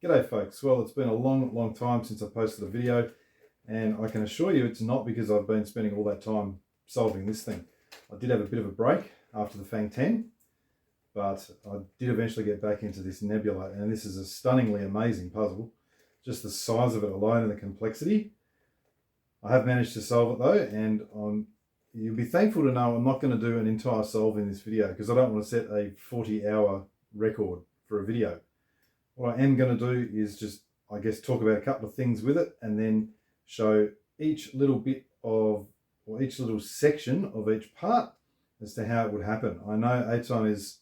G'day folks, well it's been a long time since I posted a video, and I can assure you it's not because I've been spending all that time solving this thing. I did have a bit of a break after the Fang 10, but I did eventually get back into this Nebula, and this is a stunningly amazing puzzle. Just the size of it alone and the complexity. I have managed to solve it though, and you'll be thankful to know I'm not going to do an entire solve in this video because I don't want to set a 40-hour record for a video. What I am going to do is just, I guess, talk about a couple of things with it and then show each little bit of, or each little section of each part as to how it would happen. I know Eitan is,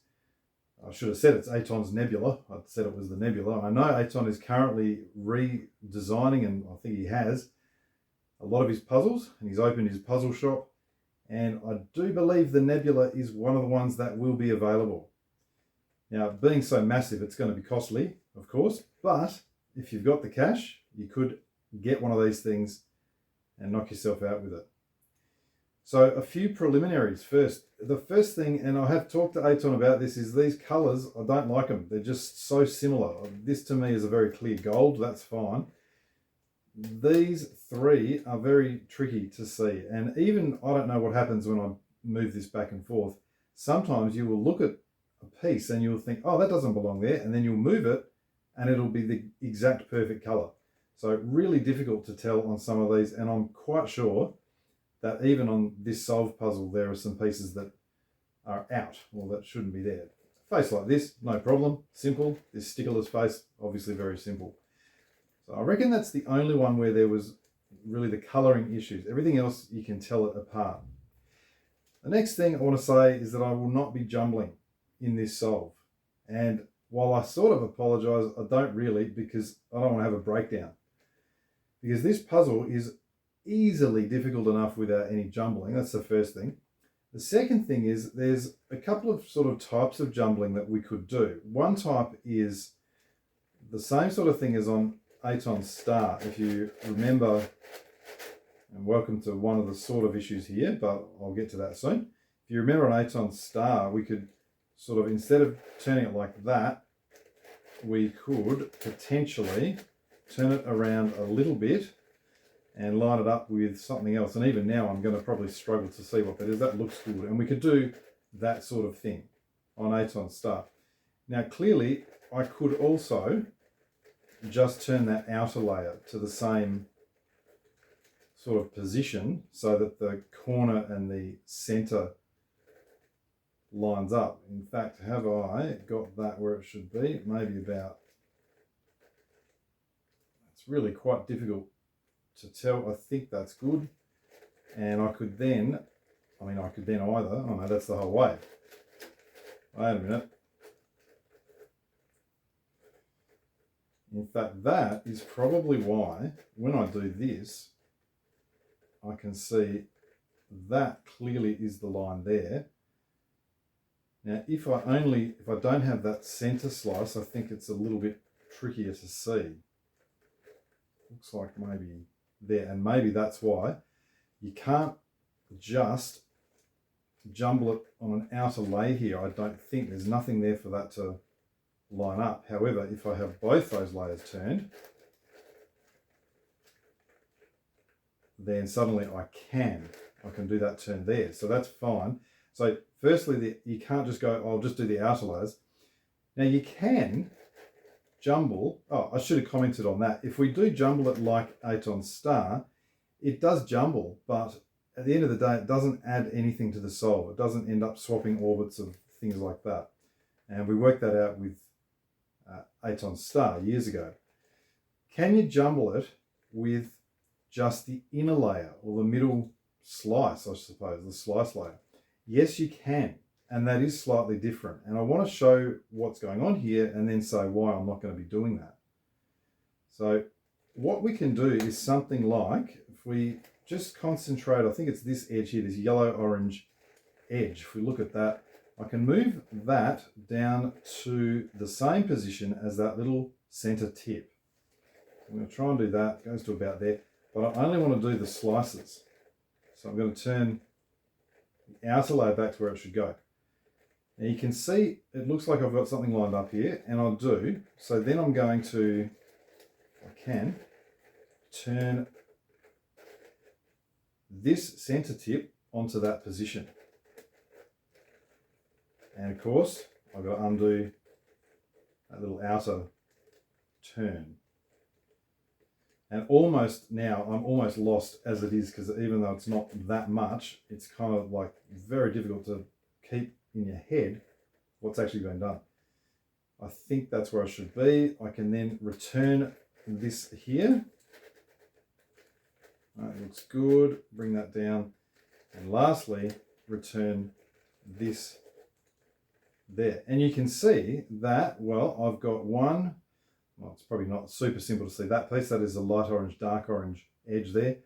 I should have said it's Eitan's Nebula. I said it was the Nebula. I know Eitan is currently redesigning, and I think he has, a lot of his puzzles, and he's opened his puzzle shop. And I do believe the Nebula is one of the ones that will be available. Now, being so massive, it's going to be costly, of course, but if you've got the cash, you could get one of these things and knock yourself out with it. So a few preliminaries first. The first thing, and I have talked to Eitan about this, is these colours, I don't like them. They're just so similar. This to me is a very clear gold, that's fine. These three are very tricky to see, and even, I don't know what happens when I move this back and forth. Sometimes you will look at a piece and you'll think, oh, that doesn't belong there, and then you'll move it and it'll be the exact perfect color. So really difficult to tell on some of these, and I'm quite sure that even on this solved puzzle there are some pieces that are out, or that shouldn't be there. Face like this, no problem, simple. This stickerless face, obviously very simple. So I reckon that's the only one where there was really the coloring issues. Everything else you can tell it apart. The next thing I want to say is that I will not be jumbling in this solve, and while I sort of apologize, I don't really, because I don't want to have a breakdown, because this puzzle is easily difficult enough without any jumbling. That's the first thing. The second thing is there's a couple of sort of types of jumbling that we could do. One type is the same sort of thing as on Eitan's star, if you remember, and welcome to one of the sort of issues here, but I'll get to that soon. If you remember on Eitan's star, we could sort of, instead of turning it like that, we could potentially turn it around a little bit and line it up with something else. And even now I'm going to probably struggle to see what that is. That looks good. And we could do that sort of thing on Eitan's star. Now clearly I could also just turn that outer layer to the same sort of position so that the corner and the center lines up. In fact, have I got that where it should be? Maybe about, it's really quite difficult to tell. I think that's good. And I could then, I could then either, oh no, that's the whole way. Wait a minute. In fact, that is probably why when I do this, I can see that clearly is the line there. Now, if I don't have that center slice, I think it's a little bit trickier to see. Looks like maybe there, and maybe that's why you can't just jumble it on an outer lay here. I don't think there's nothing there for that to line up. However, if I have both those layers turned, then suddenly I can do that turn there. So that's fine. So firstly, you can't just go, I'll just do the outer layers. Now you can jumble, I should have commented on that. If we do jumble it like Eitan's star, it does jumble, but at the end of the day, it doesn't add anything to the solve. It doesn't end up swapping orbits of things like that. And we worked that out with Eitan's star years ago. Can you jumble it with just the inner layer, or the middle slice, I suppose, the slice layer? Yes, you can, and that is slightly different. And I want to show what's going on here and then say why I'm not going to be doing that. So what we can do is something like, if we just concentrate, I think it's this edge here, this yellow-orange edge. If we look at that, I can move that down to the same position as that little center tip. I'm going to try and do that. It goes to about there, but I only want to do the slices. So I'm going to turn the outer layer back to where it should go. Now you can see it looks like I've got something lined up here, and I do. So then I'm going to, if I can, turn this center tip onto that position. And of course, I've got to undo that little outer turn. And almost now, I'm almost lost as it is, because even though it's not that much, it's kind of like very difficult to keep in your head what's actually been done. I think that's where I should be. I can then return this here. That looks good. Bring that down. And lastly, return this there. And you can see that, well, I've got one, well, it's probably not super simple to see that piece. That is a light orange, dark orange edge there.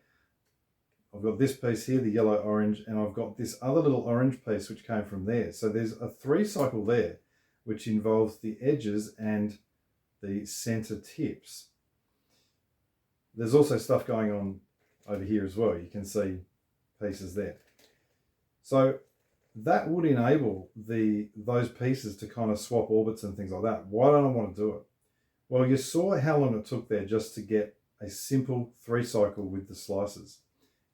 I've got this piece here, the yellow orange, and I've got this other little orange piece which came from there. So there's a 3 cycle there, which involves the edges and the center tips. There's also stuff going on over here as well. You can see pieces there. So that would enable those pieces to kind of swap orbits and things like that. Why don't I want to do it? Well, you saw how long it took there just to get a simple 3 cycle with the slices.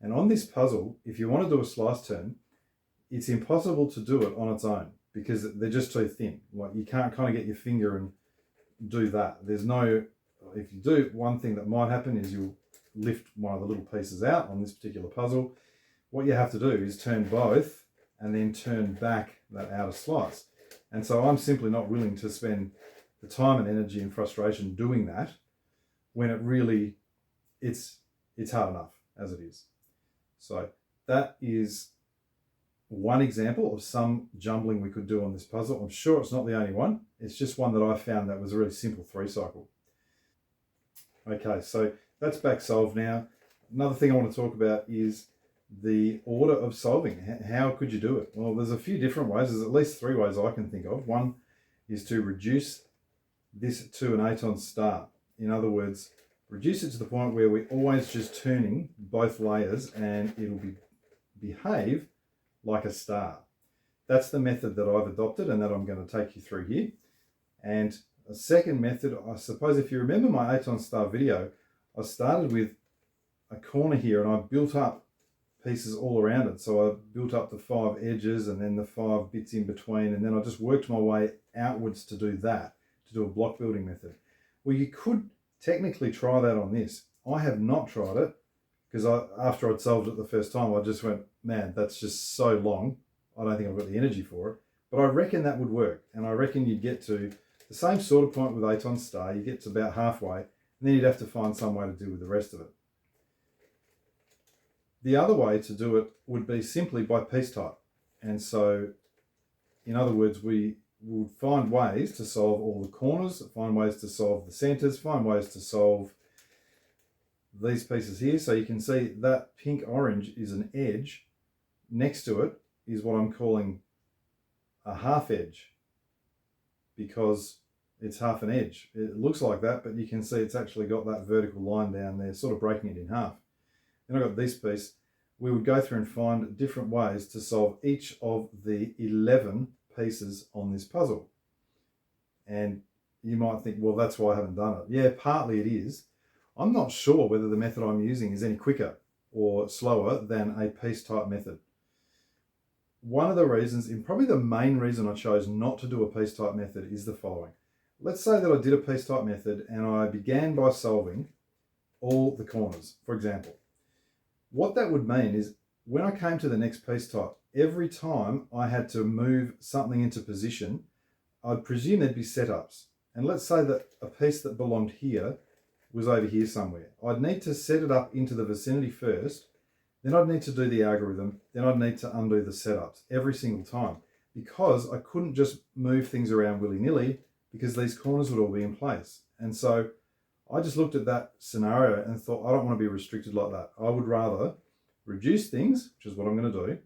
And on this puzzle, if you want to do a slice turn, it's impossible to do it on its own because they're just too thin. Like, you can't kind of get your finger and do that. There's no, if you do, one thing that might happen is you'll lift one of the little pieces out on this particular puzzle. What you have to do is turn both and then turn back that outer slice. And so I'm simply not willing to spend the time and energy and frustration doing that when it really, it's hard enough as it is. So that is one example of some jumbling we could do on this puzzle. I'm sure it's not the only one. It's just one that I found that was a really simple 3 cycle. Okay, so that's back solved now. Another thing I want to talk about is the order of solving. How could you do it? Well, there's a few different ways. There's at least 3 ways I can think of. One is to reduce this to an Eitan star. In other words, reduce it to the point where we're always just turning both layers and it'll behave like a star. That's the method that I've adopted and that I'm going to take you through here. And a second method, I suppose if you remember my Eitan star video, I started with a corner here and I built up pieces all around it. So I built up the 5 edges and then the 5 bits in between, and then I just worked my way outwards to do that, to do a block building method. Well, you could technically try that on this. I have not tried it because after I'd solved it the first time, I just went, man, that's just so long. I don't think I've got the energy for it. But I reckon that would work. And I reckon you'd get to the same sort of point with Eitan star. You get to about halfway, and then you'd have to find some way to do with the rest of it. The other way to do it would be simply by piece type. And so, in other words, we would find ways to solve all the corners, find ways to solve the centers, find ways to solve these pieces here. So you can see that pink orange is an edge. Next to it is what I'm calling a half edge, because it's half an edge. It looks like that, but you can see it's actually got that vertical line down there, sort of breaking it in half. Then I've got this piece. We would go through and find different ways to solve each of the 11 pieces on this puzzle. And you might think, well, that's why I haven't done it. Yeah, partly it is. I'm not sure whether the method I'm using is any quicker or slower than a piece type method. One of the reasons, and probably the main reason I chose not to do a piece type method, is the following. Let's say that I did a piece type method and I began by solving all the corners, for example. What that would mean is when I came to the next piece type, every time I had to move something into position, I'd presume there'd be setups. And let's say that a piece that belonged here was over here somewhere. I'd need to set it up into the vicinity first, then I'd need to do the algorithm, then I'd need to undo the setups every single time, because I couldn't just move things around willy-nilly because these corners would all be in place. And so I just looked at that scenario and thought, I don't want to be restricted like that. I would rather reduce things, which is what I'm going to do,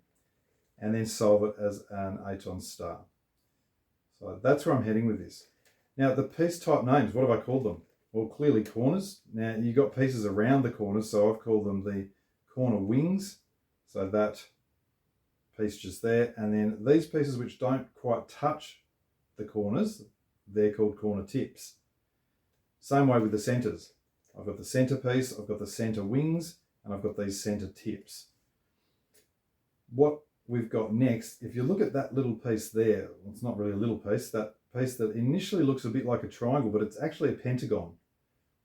and then solve it as an Eitan star. So that's where I'm heading with this. Now, the piece type names, what have I called them? Well, clearly corners. Now, you've got pieces around the corners, so I've called them the corner wings. So that piece just there, and then these pieces which don't quite touch the corners, they're called corner tips. Same way with the centers. I've got the center piece, I've got the center wings, and I've got these center tips. What we've got next, if you look at that little piece there, well, it's not really a little piece, that piece that initially looks a bit like a triangle, but it's actually a pentagon.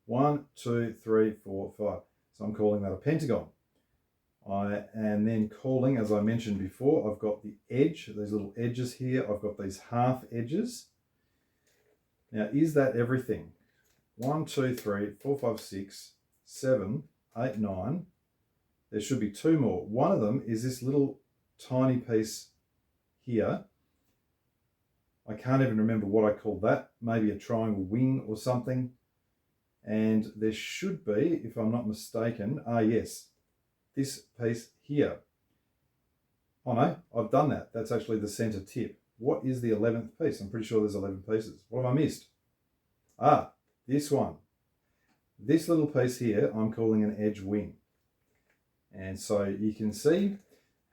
1, 2, 3, 4, 5. So I'm calling that a pentagon. I am then calling, as I mentioned before, I've got the edge, these little edges here, I've got these half edges. Now, is that everything? 1, 2, 3, 4, 5, 6, 7, 8, 9. There should be 2 more. One of them is this little tiny piece here. I can't even remember what I called that. Maybe a triangle wing or something. And there should be, if I'm not mistaken, yes, this piece here. Oh no, I've done that. That's actually the center tip. What is the 11th piece? I'm pretty sure there's 11 pieces. What have I missed? This one. This little piece here, I'm calling an edge wing. And so you can see,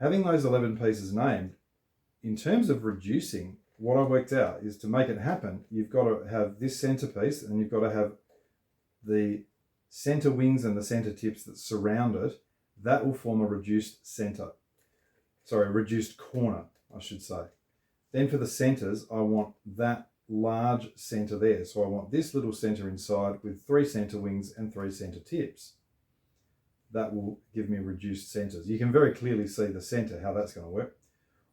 having those 11 pieces named, in terms of reducing, what I worked out is to make it happen, you've got to have this center piece and you've got to have the center wings and the center tips that surround it. That will form a reduced center. Sorry, a reduced corner, I should say. Then for the centers, I want that large center there. So I want this little center inside with 3 center wings and 3 center tips. That will give me reduced centers. You can very clearly see the center, how that's going to work.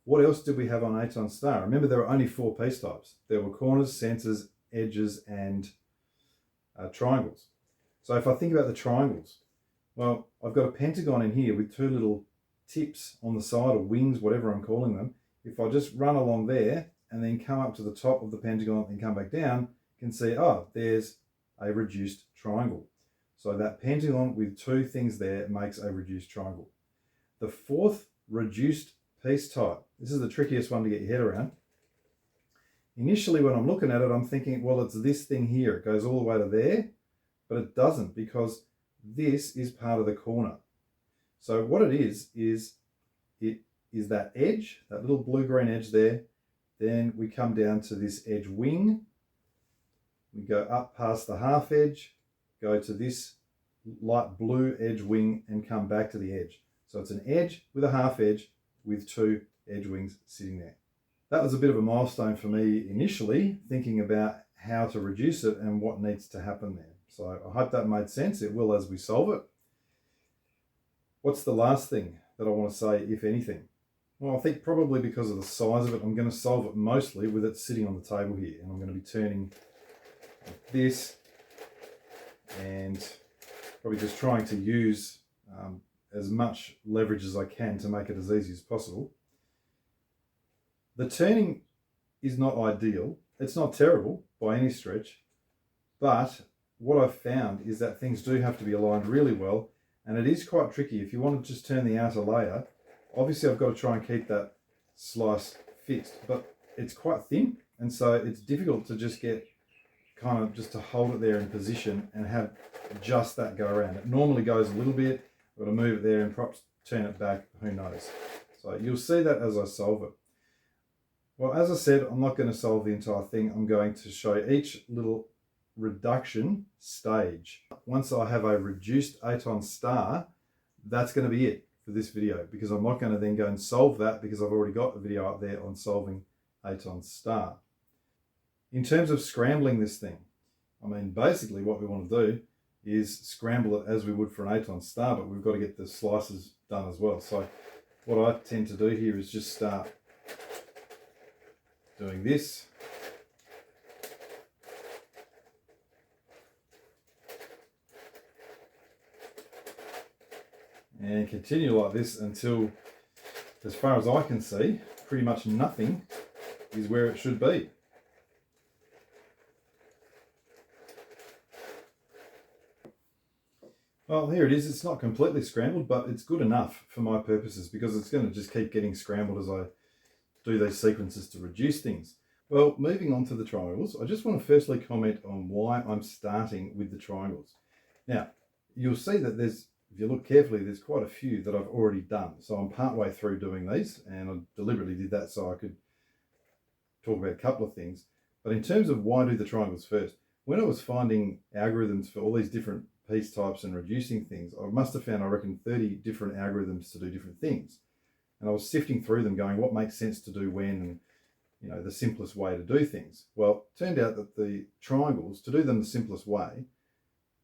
What else did we have on Eitan star? Remember, there were only 4 piece types. There were corners, centers, edges, and triangles. So if I think about the triangles, well, I've got a pentagon in here with 2 little tips on the side, or wings, whatever I'm calling them. If I just run along there and then come up to the top of the pentagon and come back down, you can see, there's a reduced triangle. So that pentagon with 2 things there makes a reduced triangle. The 4th reduced piece type, this is the trickiest one to get your head around. Initially, when I'm looking at it, I'm thinking, well, it's this thing here. It goes all the way to there, but it doesn't, because this is part of the corner. So what it is that edge, that little blue-green edge there. Then we come down to this edge wing. We go up past the half edge, go to this light blue edge wing, and come back to the edge. So it's an edge with a half edge with 2 edge wings sitting there. That was a bit of a milestone for me initially, thinking about how to reduce it and what needs to happen there. So I hope that made sense. It will as we solve it. What's the last thing that I want to say, if anything? Well, I think probably because of the size of it, I'm going to solve it mostly with it sitting on the table here. And I'm going to be turning like this and probably just trying to use as much leverage as I can to make it as easy as possible. The turning is not ideal. It's not terrible by any stretch, but what I've found is that things do have to be aligned really well, and it is quite tricky. If you want to just turn the outer layer, obviously I've got to try and keep that slice fixed, but it's quite thin, and so it's difficult to just get kind of just to hold it there in position and have just that go around. It normally goes a little bit, I've got to move it there and perhaps turn it back, who knows. So you'll see that as I solve it. Well, as I said, I'm not going to solve the entire thing. I'm going to show each little reduction stage. Once I have a reduced Eitan star, that's going to be it for this video, because I'm not going to then go and solve that, because I've already got a video up there on solving Eitan star. In terms of scrambling this thing, I mean, basically what we want to do is scramble it as we would for an Eitan star, but we've got to get the slices done as well. So what I tend to do here is just start doing this. And continue like this until, as far as I can see, pretty much nothing is where it should be. Well, here it is. It's not completely scrambled, but it's good enough for my purposes, because it's going to just keep getting scrambled as I do these sequences to reduce things. Well, moving on to the triangles, I just want to firstly comment on why I'm starting with the triangles. Now, you'll see that there's if you look carefully, there's quite a few that I've already done. So I'm partway through doing these, and I deliberately did that so I could talk about a couple of things. But in terms of why do the triangles first, when I was finding algorithms for all these different piece types and reducing things, I must have found, I reckon, 30 different algorithms to do different things. And I was sifting through them going, what makes sense to do when, and you know, the simplest way to do things. Well, it turned out that the triangles, to do them the simplest way,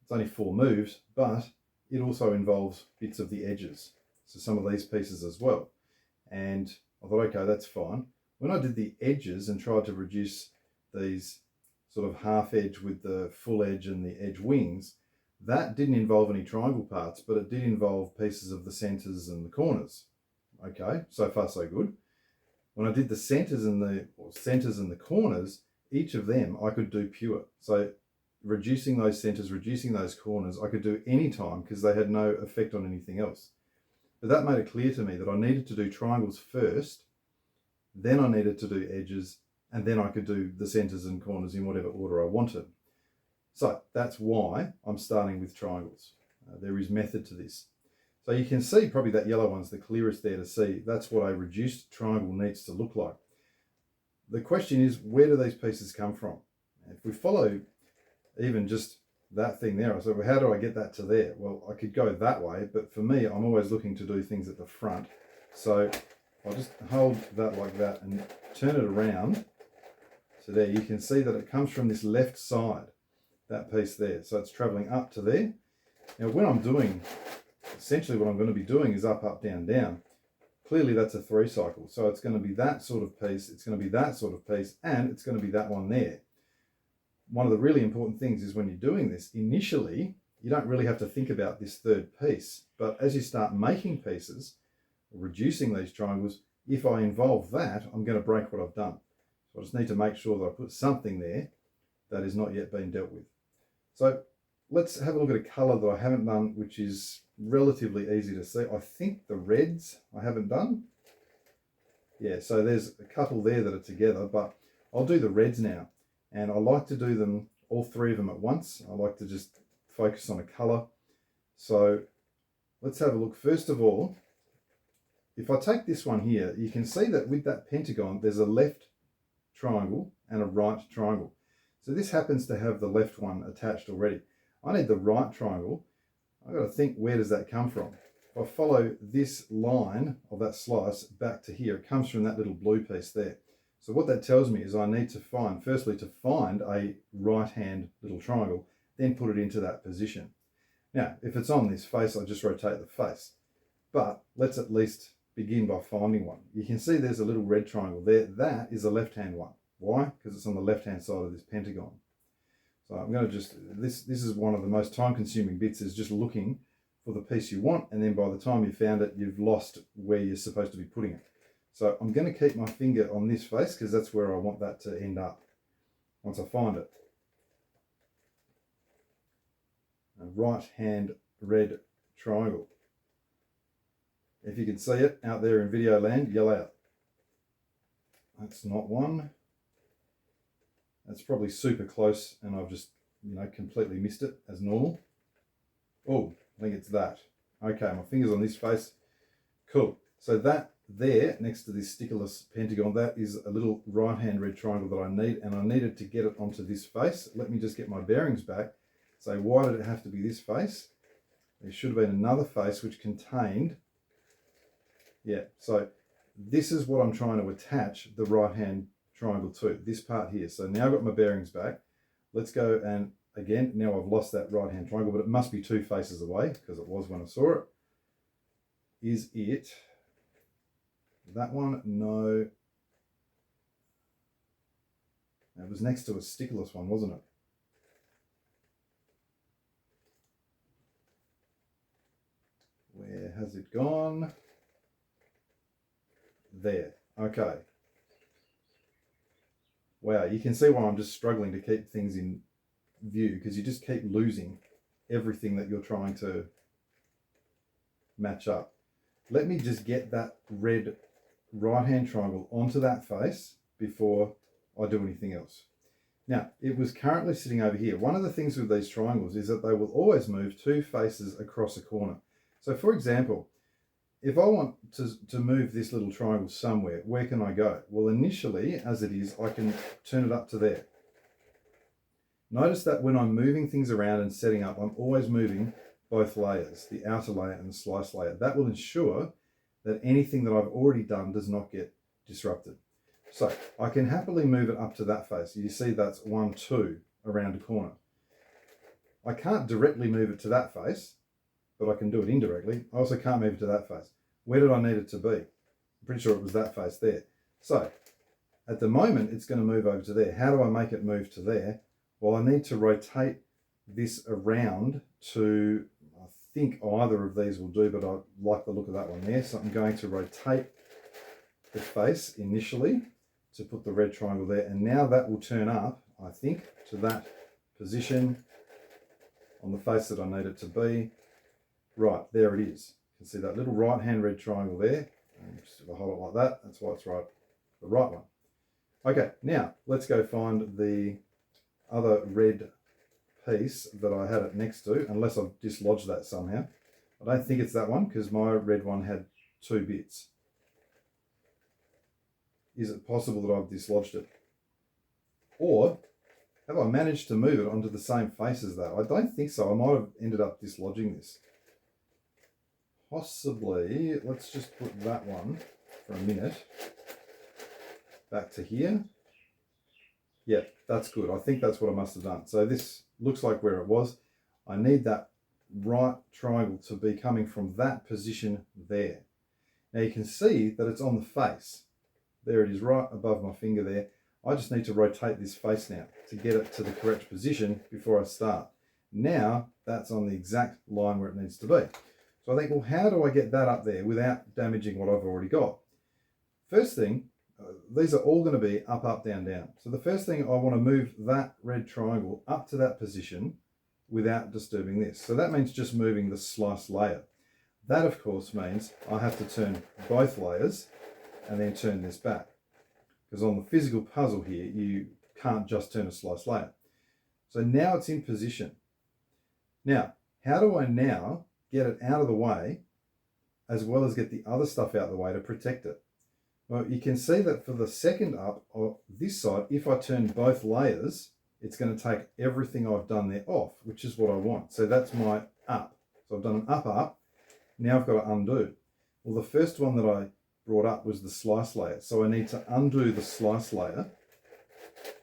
it's only 4 moves, but it also involves bits of the edges. So some of these pieces as well. And I thought, okay, that's fine. When I did the edges and tried to reduce these sort of half edge with the full edge and the edge wings, that didn't involve any triangle parts, but it did involve pieces of the centers and the corners. Okay, so far so good. When I did the centers and the corners, each of them I could do pure. So reducing those centers, reducing those corners, I could do any time because they had no effect on anything else. But that made it clear to me that I needed to do triangles first, then I needed to do edges, and then I could do the centers and corners in whatever order I wanted. So that's why I'm starting with triangles. There is method to this. So you can see probably that yellow one's the clearest there to see. That's what a reduced triangle needs to look like. The question is, where do these pieces come from? If we follow even just that thing there, I said, well, how do I get that to there? Well, I could go that way, but for me, I'm always looking to do things at the front. So I'll just hold that like that and turn it around. So there, you can see that it comes from this left side, that piece there. So it's traveling up to there. Now, when I'm doing, essentially what I'm going to be doing is up, up, down, down. Clearly that's a 3 cycle. So it's going to be that sort of piece, it's going to be that sort of piece, and it's going to be that one there. One of the really important things is when you're doing this, initially, you don't really have to think about this third piece. But as you start making pieces, reducing these triangles, if I involve that, I'm going to break what I've done. So I just need to make sure that I put something there that is not yet being dealt with. So let's have a look at a color that I haven't done, which is relatively easy to see. I think the reds I haven't done. Yeah, so there's a couple there that are together, but I'll do the reds now. And I like to do them, all 3 of them at once. I like to just focus on a color. So let's have a look. First of all, if I take this one here, you can see that with that pentagon, there's a left triangle and a right triangle. So this happens to have the left one attached already. I need the right triangle. I've got to think, where does that come from? If I follow this line of that slice back to here, it comes from that little blue piece there. So what that tells me is I need to find, firstly, to find a right-hand little triangle, then put it into that position. Now, if it's on this face, I just rotate the face. But let's at least begin by finding one. You can see there's a little red triangle there. That is a left-hand one. Why? Because it's on the left-hand side of this pentagon. So I'm going to just, this is one of the most time-consuming bits, is just looking for the piece you want, and then by the time you found it, you've lost where you're supposed to be putting it. So I'm going to keep my finger on this face because that's where I want that to end up once I find it. A right-hand red triangle. If you can see it out there in video land, yell out. That's not one. That's probably super close and I've just, completely missed it as normal. Oh, I think it's that. Okay, my finger's on this face. Cool. So that there, next to this stickerless pentagon, that is a little right-hand red triangle that I need, and I needed to get it onto this face. Let me just get my bearings back. So why did it have to be this face? There should have been another face which contained, yeah, so this is what I'm trying to attach the right-hand triangle to, this part here. So now I've got my bearings back. Let's go, and again, now I've lost that right-hand triangle, but it must be 2 faces away because it was when I saw it. Is it that one? No. It was next to a stickerless one, wasn't it? Where has it gone? There. Okay. Wow, you can see why I'm just struggling to keep things in view, because you just keep losing everything that you're trying to match up. Let me just get that red right-hand triangle onto that face before I do anything else. Now, it was currently sitting over here. One of the things with these triangles is that they will always move 2 faces across a corner. So for example, if I want to move this little triangle somewhere, where can I go? Well, initially, as it is, I can turn it up to there. Notice that when I'm moving things around and setting up, I'm always moving both layers, the outer layer and the slice layer. That will ensure that anything that I've already done does not get disrupted. So I can happily move it up to that face. You see that's 1, 2 around a corner. I can't directly move it to that face, but I can do it indirectly. I also can't move it to that face. Where did I need it to be? I'm pretty sure it was that face there. So at the moment, it's going to move over to there. How do I make it move to there? Well, I need to rotate this around to, I think either of these will do, but I like the look of that one there. So I'm going to rotate the face initially to put the red triangle there. And now that will turn up, I think, to that position on the face that I need it to be. Right, there it is. You can see that little right-hand red triangle there. And just if I hold it like that, that's why it's right, the right one. Okay, now let's go find the other red piece that I had it next to, unless I've dislodged that somehow. I don't think it's that one because my red one had 2 bits. Is it possible that I've dislodged it? Or have I managed to move it onto the same face as that? I don't think so. I might have ended up dislodging this. Possibly. Let's just put that one for a minute back to here. Yeah, that's good. I think that's what I must have done. So this looks like where it was. I need that right triangle to be coming from that position there. Now you can see that it's on the face. There it is, right above my finger there. I just need to rotate this face now to get it to the correct position before I start. Now that's on the exact line where it needs to be. So I think, well, how do I get that up there without damaging what I've already got? First thing, these are all going to be up, up, down, down. So the first thing, I want to move that red triangle up to that position without disturbing this. So that means just moving the slice layer. That, of course, means I have to turn both layers and then turn this back. Because on the physical puzzle here, you can't just turn a slice layer. So now it's in position. Now, how do I now get it out of the way as well as get the other stuff out of the way to protect it? Well, you can see that for the second up of this side, if I turn both layers, it's going to take everything I've done there off, which is what I want. So that's my up. So I've done an up, up. Now I've got to undo. Well, the first one that I brought up was the slice layer. So I need to undo the slice layer,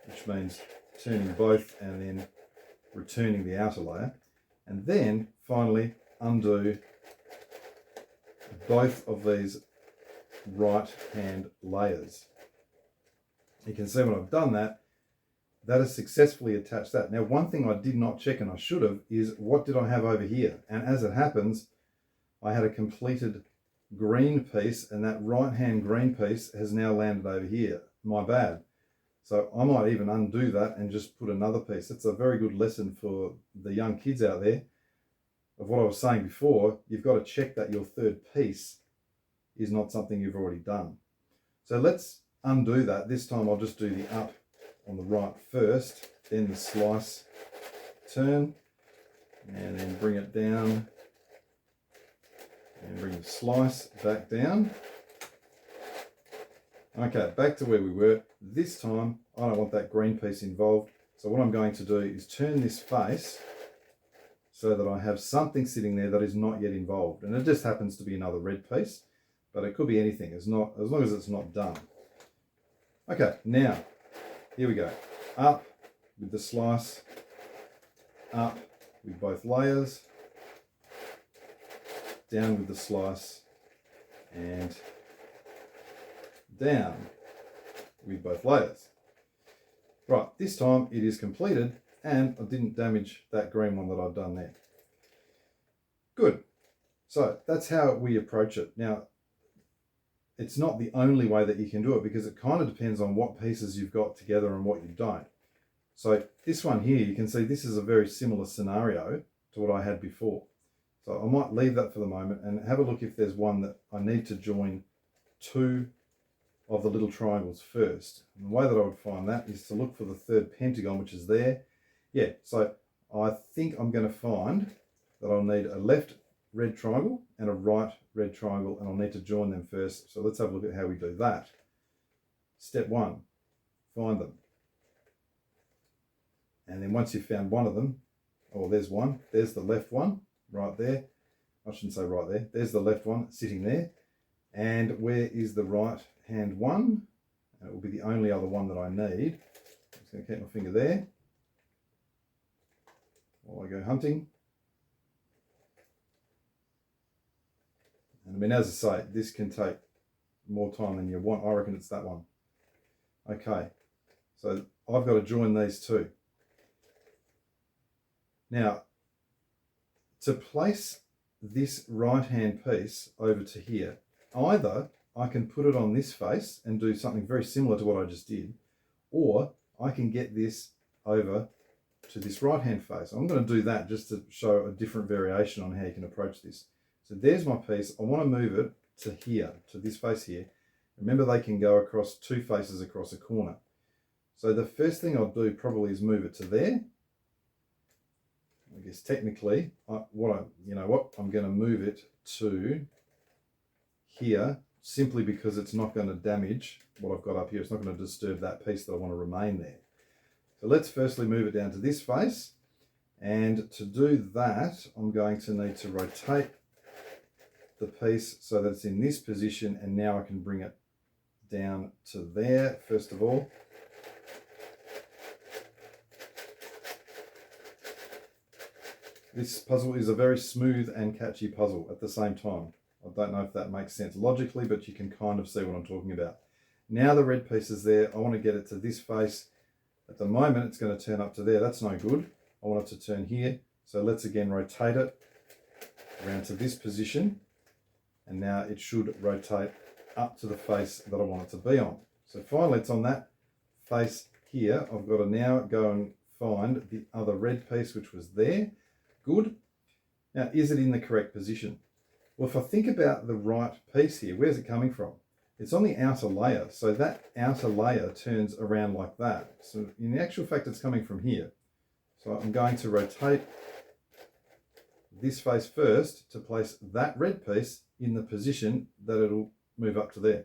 which means turning both and then returning the outer layer. And then finally undo both of these right hand layers. You can see when I've done that, that has successfully attached that. Now, one thing I did not check, and I should have, is what did I have over here? And as it happens, I had a completed green piece, and that right hand green piece has now landed over here. My bad. So I might even undo that and just put another piece. It's a very good lesson for the young kids out there of what I was saying before. You've got to check that your third piece is not something you've already done. So let's undo that. This time I'll just do the up on the right first, then the slice turn, and then bring it down, and bring the slice back down. Okay, back to where we were. This time I don't want that green piece involved. So what I'm going to do is turn this face so that I have something sitting there that is not yet involved. And it just happens to be another red piece, but it could be anything, as long as it's not done. Okay, now, here we go. Up with the slice, up with both layers, down with the slice, and down with both layers. Right, this time it is completed, and I didn't damage that green one that I've done there. Good. So that's how we approach it. Now, it's not the only way that you can do it, because it kind of depends on what pieces you've got together and what you don't. So this one here, you can see this is a very similar scenario to what I had before. So I might leave that for the moment and have a look if there's one that I need to join two of the little triangles first. And the way that I would find that is to look for the third pentagon, which is there. Yeah, so I think I'm going to find that I'll need a left red triangle and a right red triangle, and I'll need to join them first. So let's have a look at how we do that. Step 1, find them. And then once you've found one of them, oh, there's one, there's the left one right there. I shouldn't say right there. There's the left one sitting there. And where is the right hand one? And it will be the only other one that I need. I'm just going to keep my finger there while I go hunting. And I mean, as I say, this can take more time than you want. I reckon it's that one. Okay, so I've got to join these two. Now, to place this right hand piece over to here, either I can put it on this face and do something very similar to what I just did, or I can get this over to this right hand face. I'm going to do that just to show a different variation on how you can approach this. So there's my piece. I want to move it to here, to this face here. Remember, they can go across two faces across a corner. So the first thing I'll do probably is move it to there. I guess technically, I'm going to move it to here, simply because it's not going to damage what I've got up here. It's not going to disturb that piece that I want to remain there. So let's firstly move it down to this face. And to do that, I'm going to need to rotate the piece so that it's in this position, and now I can bring it down to there first of all. This puzzle is a very smooth and catchy puzzle at the same time. I don't know if that makes sense logically, but you can kind of see what I'm talking about. Now the red piece is there. I want to get it to this face. At the moment, it's going to turn up to there. That's no good. I want it to turn here. So let's again rotate it around to this position. And now it should rotate up to the face that I want it to be on. So finally, it's on that face here. I've got to now go and find the other red piece, which was there. Good. Now, is it in the correct position? Well, if I think about the right piece here, where's it coming from? It's on the outer layer. So that outer layer turns around like that. So in the actual fact, it's coming from here. So I'm going to rotate this face first to place that red piece in the position that it'll move up to there.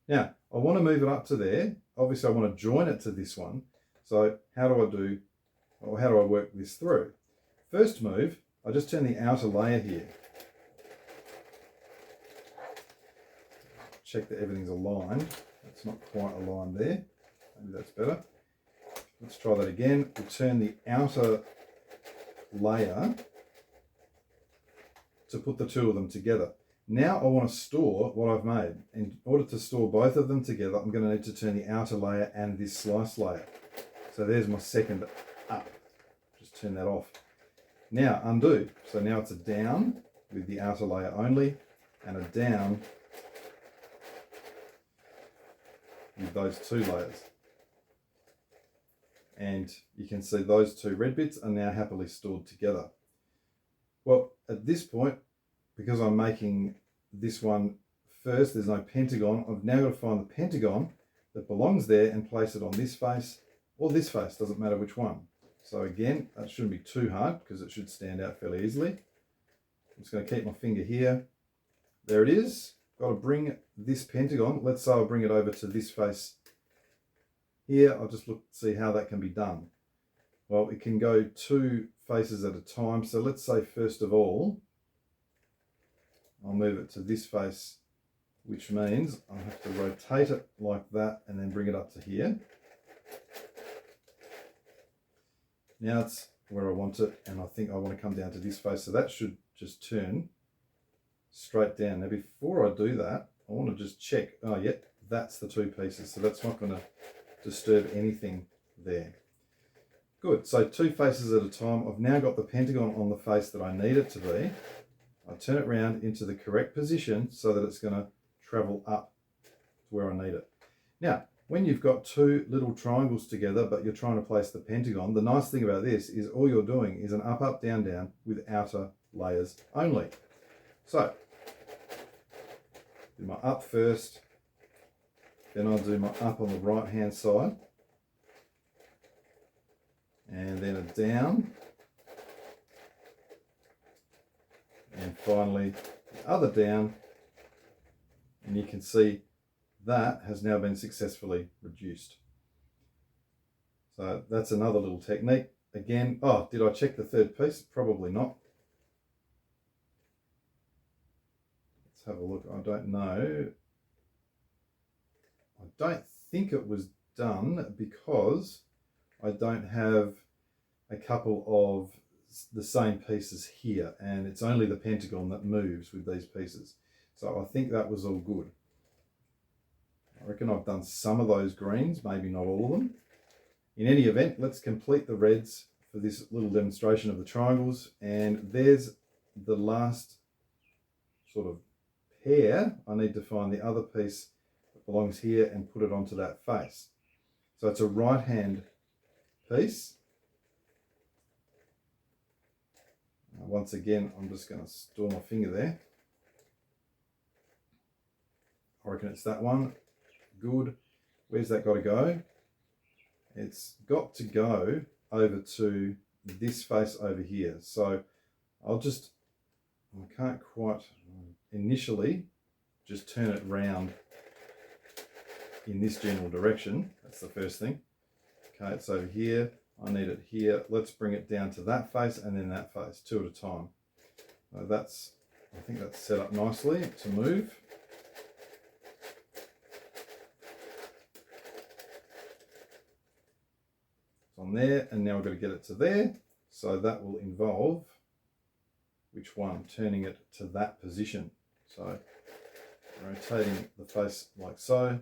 Now, I want to move it up to there. Obviously, I want to join it to this one. So how do I work this through? First move, I just turn the outer layer here. Check that everything's aligned. It's not quite aligned there. Maybe that's better. Let's try that again. We'll turn the outer layer to put the two of them together. Now I want to store what I've made. In order to store both of them together, I'm going to need to turn the outer layer and this slice layer. So there's my second up. Just turn that off. Now undo. So now it's a down with the outer layer only, and a down with those two layers. And you can see those two red bits are now happily stored together. Well, at this point, because I'm making this one first, there's no pentagon. I've now got to find the pentagon that belongs there and place it on this face or this face, doesn't matter which one. So again, that shouldn't be too hard because it should stand out fairly easily. I'm just going to keep my finger here. There it is. Got to bring this pentagon. Let's say I'll bring it over to this face here. I'll just look to see how that can be done. Well, it can go two faces at a time. So let's say first of all, I'll move it to this face, which means I'll have to rotate it like that and then bring it up to here. Now it's where I want it, and I think I want to come down to this face. So that should just turn straight down. Now before I do that, I want to just check. Oh, yeah, that's the two pieces. So that's not going to disturb anything there. Good, so two faces at a time. I've now got the pentagon on the face that I need it to be. I turn it round into the correct position so that it's going to travel up to where I need it. Now, when you've got two little triangles together, but you're trying to place the pentagon, the nice thing about this is all you're doing is an up, up, down, down with outer layers only. So, do my up first, then I'll do my up on the right hand side, and then a down, and finally the other down, and you can see that has now been successfully reduced. So that's another little technique. Again, oh, did I check the third piece? Probably not. Let's have a look. I don't know. I don't think it was done because I don't have a couple of the same pieces here, and it's only the pentagon that moves with these pieces. So I think that was all good. I reckon I've done some of those greens, maybe not all of them. In any event, let's complete the reds for this little demonstration of the triangles. And there's the last sort of pair. I need to find the other piece that belongs here and put it onto that face. So it's a right hand piece. Once again, I'm just going to store my finger there. I reckon it's that one. Good. Where's that got to go? It's got to go over to this face over here. So I can't quite initially just turn it round in this general direction. That's the first thing. Okay, it's over here. I need it here. Let's bring it down to that face and then that face, two at a time. I think that's set up nicely to move. On there, and now we've got to get it to there, so that will involve which one? Turning it to that position. So rotating the face like so.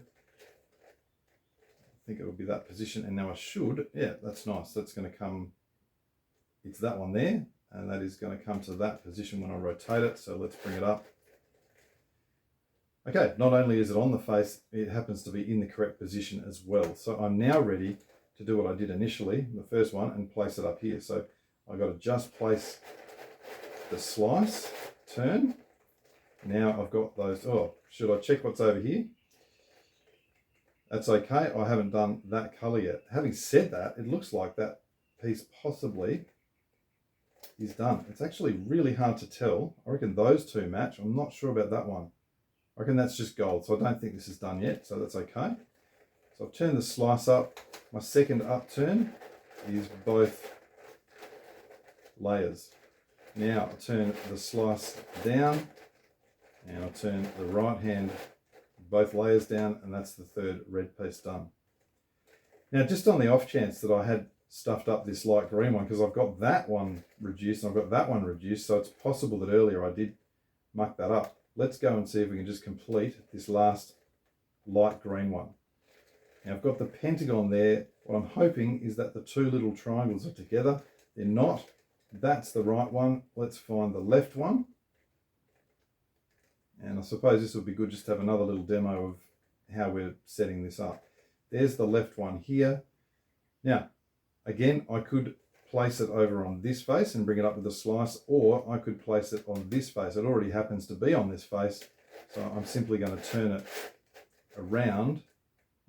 I think it will be that position, and now I should, yeah, that's nice. That's going to come, it's that one there, and that is going to come to that position when I rotate it. So let's bring it up. Okay, not only is it on the face, it happens to be in the correct position as well. So I'm now ready to do what I did initially, the first one, and place it up here. So I've got to just place the slice, turn. Now I've got those, oh, should I check what's over here? That's okay, I haven't done that color yet. Having said that, it looks like that piece possibly is done. It's actually really hard to tell. I reckon those two match. I'm not sure about that one. I reckon that's just gold, so I don't think this is done yet, so that's okay. So I've turned the slice up. My second upturn is both layers. Now I turn the slice down and I'll turn the right hand, both layers down, and that's the third red piece done. Now, just on the off chance that I had stuffed up this light green one, because I've got that one reduced and I've got that one reduced, so it's possible that earlier I did muck that up. Let's go and see if we can just complete this last light green one. Now I've got the pentagon there. What I'm hoping is that the two little triangles are together. They're not. That's the right one. Let's find the left one. And I suppose this would be good just to have another little demo of how we're setting this up. There's the left one here. Now, again, I could place it over on this face and bring it up with a slice, or I could place it on this face. It already happens to be on this face, so I'm simply going to turn it around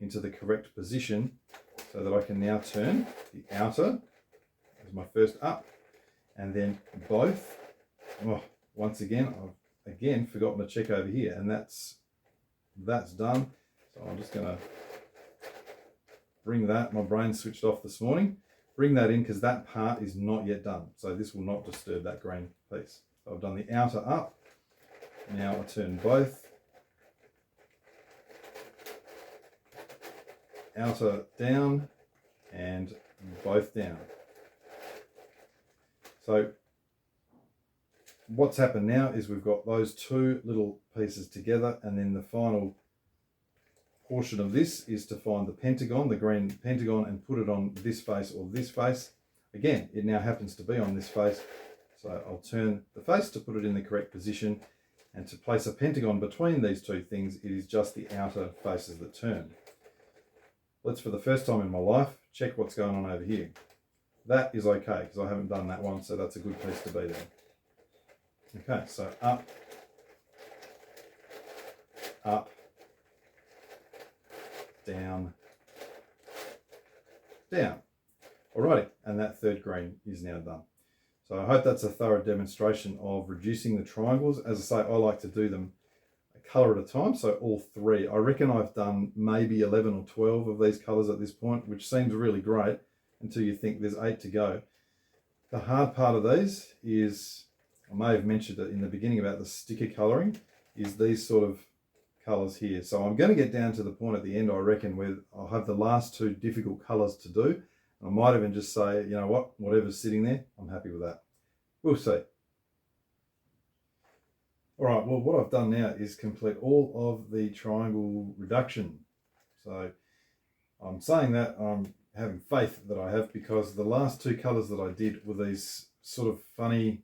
into the correct position so that I can now turn the outer as my first up, and then both. Oh, once again, I've again forgotten to check over here, and that's done. So I'm just going to bring that, my brain switched off this morning, bring that in because that part is not yet done. So this will not disturb that green piece. So I've done the outer up. Now I turn both. Outer down and both down. So what's happened now is we've got those two little pieces together, and then the final portion of this is to find the pentagon, the green pentagon, and put it on this face or this face. Again, it now happens to be on this face, so I'll turn the face to put it in the correct position, and to place a pentagon between these two things, it is just the outer faces that turn. Let's, for the first time in my life, check what's going on over here. That is okay, because I haven't done that one, so that's a good piece to be there. Okay, so up, up, down, down. Alrighty, and that third green is now done. So I hope that's a thorough demonstration of reducing the triangles. As I say, I like to do them a colour at a time, so all three. I reckon I've done maybe 11 or 12 of these colours at this point, which seems really great until you think there's 8 to go. The hard part of these is, I may have mentioned it in the beginning about the sticker colouring, is these sort of colours here. So I'm going to get down to the point at the end, I reckon, where I'll have the last 2 difficult colours to do. I might even just say, you know what, whatever's sitting there, I'm happy with that. We'll see. All right, well, what I've done now is complete all of the triangle reduction. So I'm saying that I'm having faith that I have, because the last 2 colours that I did were these sort of funny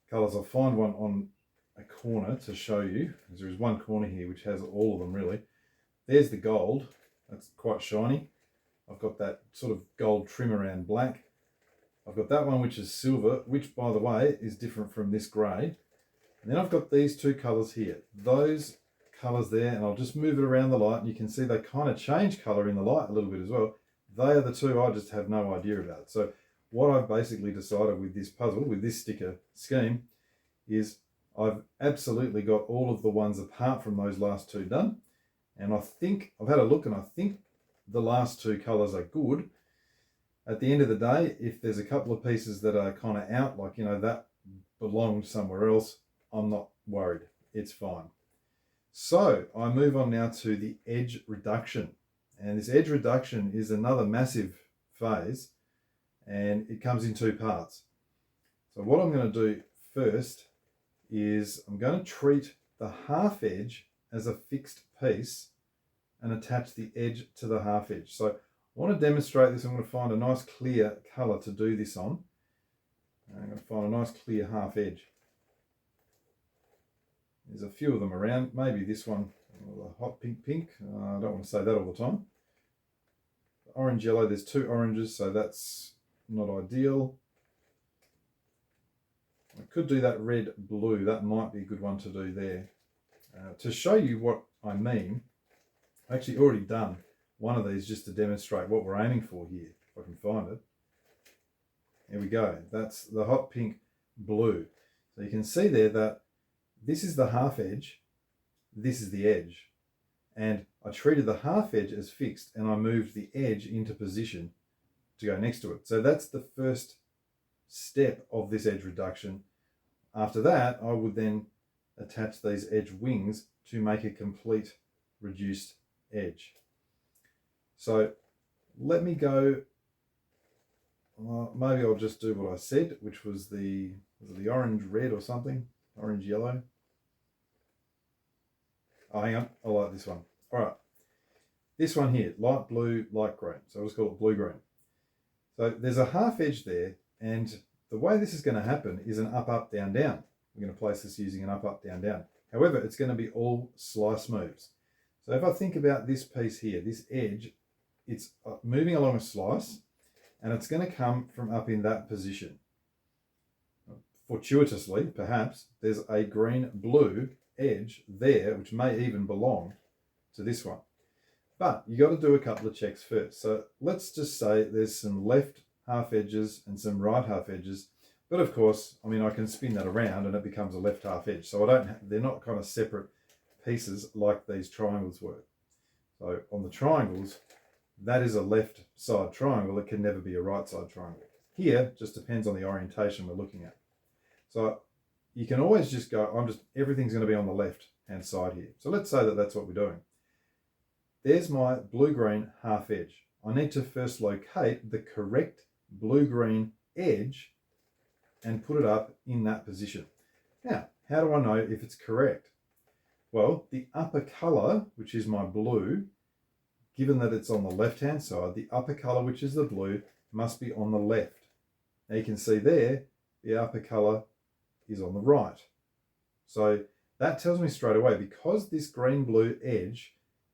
colours. I'll find one on a corner to show you, because there is one corner here which has all of them really. There's the gold, that's quite shiny. I've got that sort of gold trim around black. I've got that one which is silver, which by the way is different from this grey. And then I've got these 2 colours here. Those colours there, and I'll just move it around the light, and you can see they kind of change colour in the light a little bit as well. They are the 2 I just have no idea about. So what I've basically decided with this puzzle, with this sticker scheme, is I've absolutely got all of the ones apart from those last 2 done. And I think, I've had a look, and I think the last 2 colours are good. At the end of the day, if there's a couple of pieces that are kind of out, like, you know, that belonged somewhere else, I'm not worried. It's fine. So I move on now to the edge reduction. And this edge reduction is another massive phase, and it comes in 2 parts. So what I'm going to do first is I'm going to treat the half edge as a fixed piece and attach the edge to the half edge. So I want to demonstrate this. I'm going to find a nice clear colour to do this on. I'm going to find a nice clear half edge. There's a few of them around. Maybe this one, the hot pink. I don't want to say that all the time. Orange yellow, there's 2 oranges, so that's not ideal. I could do that red blue. That might be a good one to do there. To show you what I mean, I've actually already done one of these just to demonstrate what we're aiming for here, if I can find it. Here we go. That's the hot pink blue. So you can see there that this is the half edge, this is the edge. And I treated the half edge as fixed, and I moved the edge into position to go next to it. So that's the first step of this edge reduction. After that, I would then attach these edge wings to make a complete reduced edge. So let me go, maybe I'll just do what I said, which was the orange red or something, orange yellow. Oh, hang on, I like this one. All right, this one here, light blue, light green. So I'll just call it blue-green. So there's a half edge there, and the way this is going to happen is an up, up, down, down. We're going to place this using an up, up, down, down. However, it's going to be all slice moves. So if I think about this piece here, this edge, it's moving along a slice, and it's going to come from up in that position. Fortuitously, perhaps, there's a green-blue edge there, which may even belong to this one. But you got to do a couple of checks first. So let's just say there's some left half edges and some right half edges. But of course, I mean, I can spin that around and it becomes a left half edge. So they're not kind of separate pieces like these triangles were. So on the triangles, that is a left side triangle. It can never be a right side triangle. Here, just depends on the orientation we're looking at. So you can always just go, everything's going to be on the left hand side here. So let's say that that's what we're doing. There's my blue-green half edge. I need to first locate the correct blue-green edge and put it up in that position. Now, how do I know if it's correct? Well, the upper color, which is my blue, given that it's on the left-hand side, the upper color, which is the blue, must be on the left. Now you can see there, the upper color is on the right. So that tells me straight away, because this green-blue edge